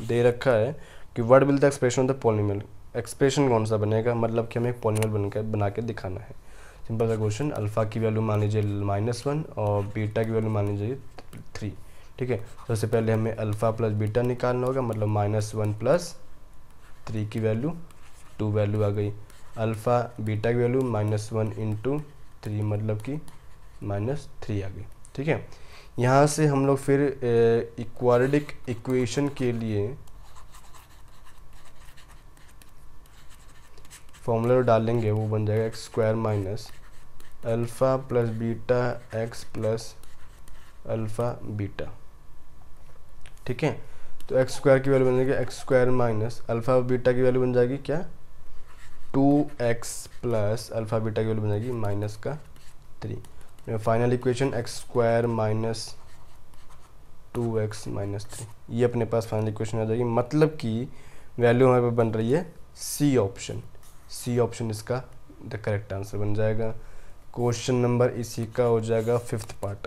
दे रखा है कि what will the expression of the polynomial. Expression कौन सा बनेगा, मतलब कि हमें एक पॉलिनोमियल बना के दिखाना है। सिंपल सा क्वेश्चन, अल्फ़ा की वैल्यू मान लीजिए -1 और बीटा की वैल्यू मान लीजिए 3, ठीक है। सबसे पहले हमें अल्फ़ा प्लस बीटा निकालना होगा, मतलब -1 प्लस 3 की वैल्यू 2 वैल्यू आ गई। अल्फ़ा बीटा की वैल्यू -1 इंटू 3, मतलब कि -3 आ गई, ठीक है। यहाँ से हम लोग फिर इक्वाड्रेटिक इक्वेशन के लिए फॉर्मूला डालेंगे, वो बन जाएगा x² minus alpha plus beta x plus alpha beta, ठीक है। तो एक्स स्क्वायर की वैल्यू बन जाएगी x square minus alpha beta की वैल्यू बन जाएगी क्या 2x प्लस अल्फ़ा बीटा की वैल्यू बन जाएगी -3। Final equation x square minus 2x minus 3, ये अपने पास फाइनल इक्वेशन आ जाएगी। मतलब कि वैल्यू हमारे पास बन रही है सी ऑप्शन, सी ऑप्शन इसका द करेक्ट आंसर बन जाएगा। क्वेश्चन नंबर इसी का हो जाएगा 5th पार्ट।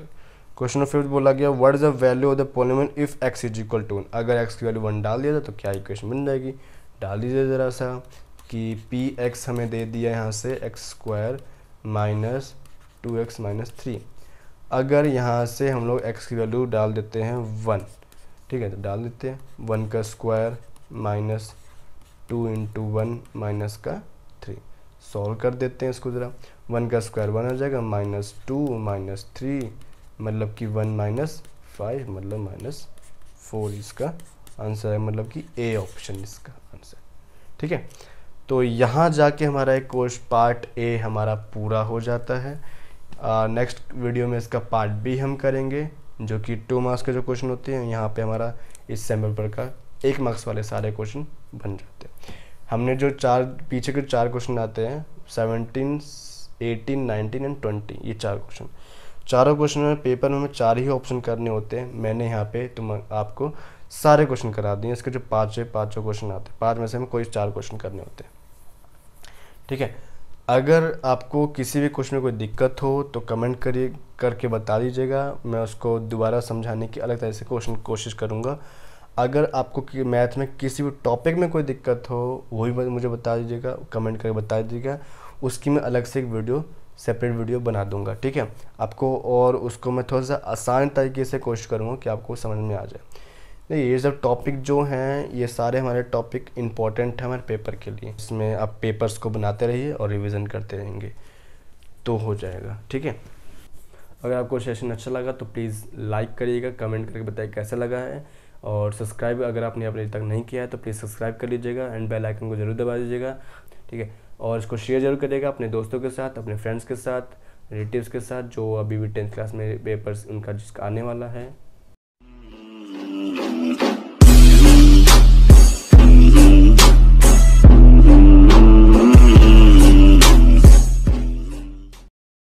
क्वेश्चन नंबर 5 बोला गया what is the value of the polynomial if x is equal to 1। अगर x की वैल्यू 1 डाल दिया जाए तो क्या इक्वेशन बन जाएगी, डाल दीजिए ज़रा सा कि px हमें दे दिया यहाँ से x square minus 2x minus 3। अगर यहाँ से हम लोग x की वैल्यू डाल देते हैं 1, ठीक है, तो डाल देते हैं 1 का स्क्वायर माइनस 2 इंटू 1 माइनस का 3, सॉल्व कर देते हैं इसको ज़रा। 1 का स्क्वायर 1 हो जाएगा -2 माइनस 3 मतलब कि 1 माइनस 5 मतलब -4 इसका आंसर है, मतलब कि ए ऑप्शन इसका आंसर, ठीक है। तो यहाँ जाके हमारा एक क्वेश्चन पार्ट ए हमारा पूरा हो जाता है। नेक्स्ट वीडियो में इसका पार्ट बी हम करेंगे जो कि 2 मार्क्स के जो क्वेश्चन होते हैं, यहाँ पे हमारा इस सेम पेपर का 1 मार्क्स वाले सारे क्वेश्चन बन जाते हैं। हमने जो पीछे के 4 क्वेश्चन आते हैं 17, 18, 19 एंड 20, ये 4 क्वेश्चन, चारों क्वेश्चन में पेपर में हमें 4 ही ऑप्शन करने होते हैं। मैंने यहाँ पे आपको सारे क्वेश्चन करा दिए। इसके जो 5 क्वेश्चन आते हैं, 5 में से हमें कोई 4 क्वेश्चन करने होते हैं, ठीक है। अगर आपको किसी भी क्वेश्चन में कोई दिक्कत हो तो कमेंट करके बता दीजिएगा, मैं उसको दोबारा समझाने की अलग तरह से कोशिश करूँगा। अगर आपको मैथ में किसी भी टॉपिक में कोई दिक्कत हो वो भी मुझे बता दीजिएगा, कमेंट करके बता दीजिएगा, उसकी मैं अलग से एक सेपरेट वीडियो बना दूंगा, ठीक है आपको। और उसको मैं थोड़ा सा आसान तरीके से कोशिश करूँगा कि आपको समझ में आ जाए। नहीं, ये सब टॉपिक जो हैं ये सारे हमारे टॉपिक इम्पॉर्टेंट हैं हमारे पेपर के लिए। इसमें आप पेपर्स को बनाते रहिए और रिवीजन करते रहेंगे तो हो जाएगा, ठीक है। अगर आपको सेशन अच्छा लगा तो प्लीज़ लाइक करिएगा, कमेंट करके बताइए कैसा लगा है, और सब्सक्राइब अगर आपने अभी तक नहीं किया है तो प्लीज़ सब्सक्राइब कर लीजिएगा एंड बेल आइकन को ज़रूर दबा दीजिएगा, ठीक है। और इसको शेयर जरूर करिएगा अपने दोस्तों के साथ, अपने फ्रेंड्स के साथ, रिलेटिव्स के साथ जो अभी भी 10th क्लास में पेपर्स उनका जिसका आने वाला है।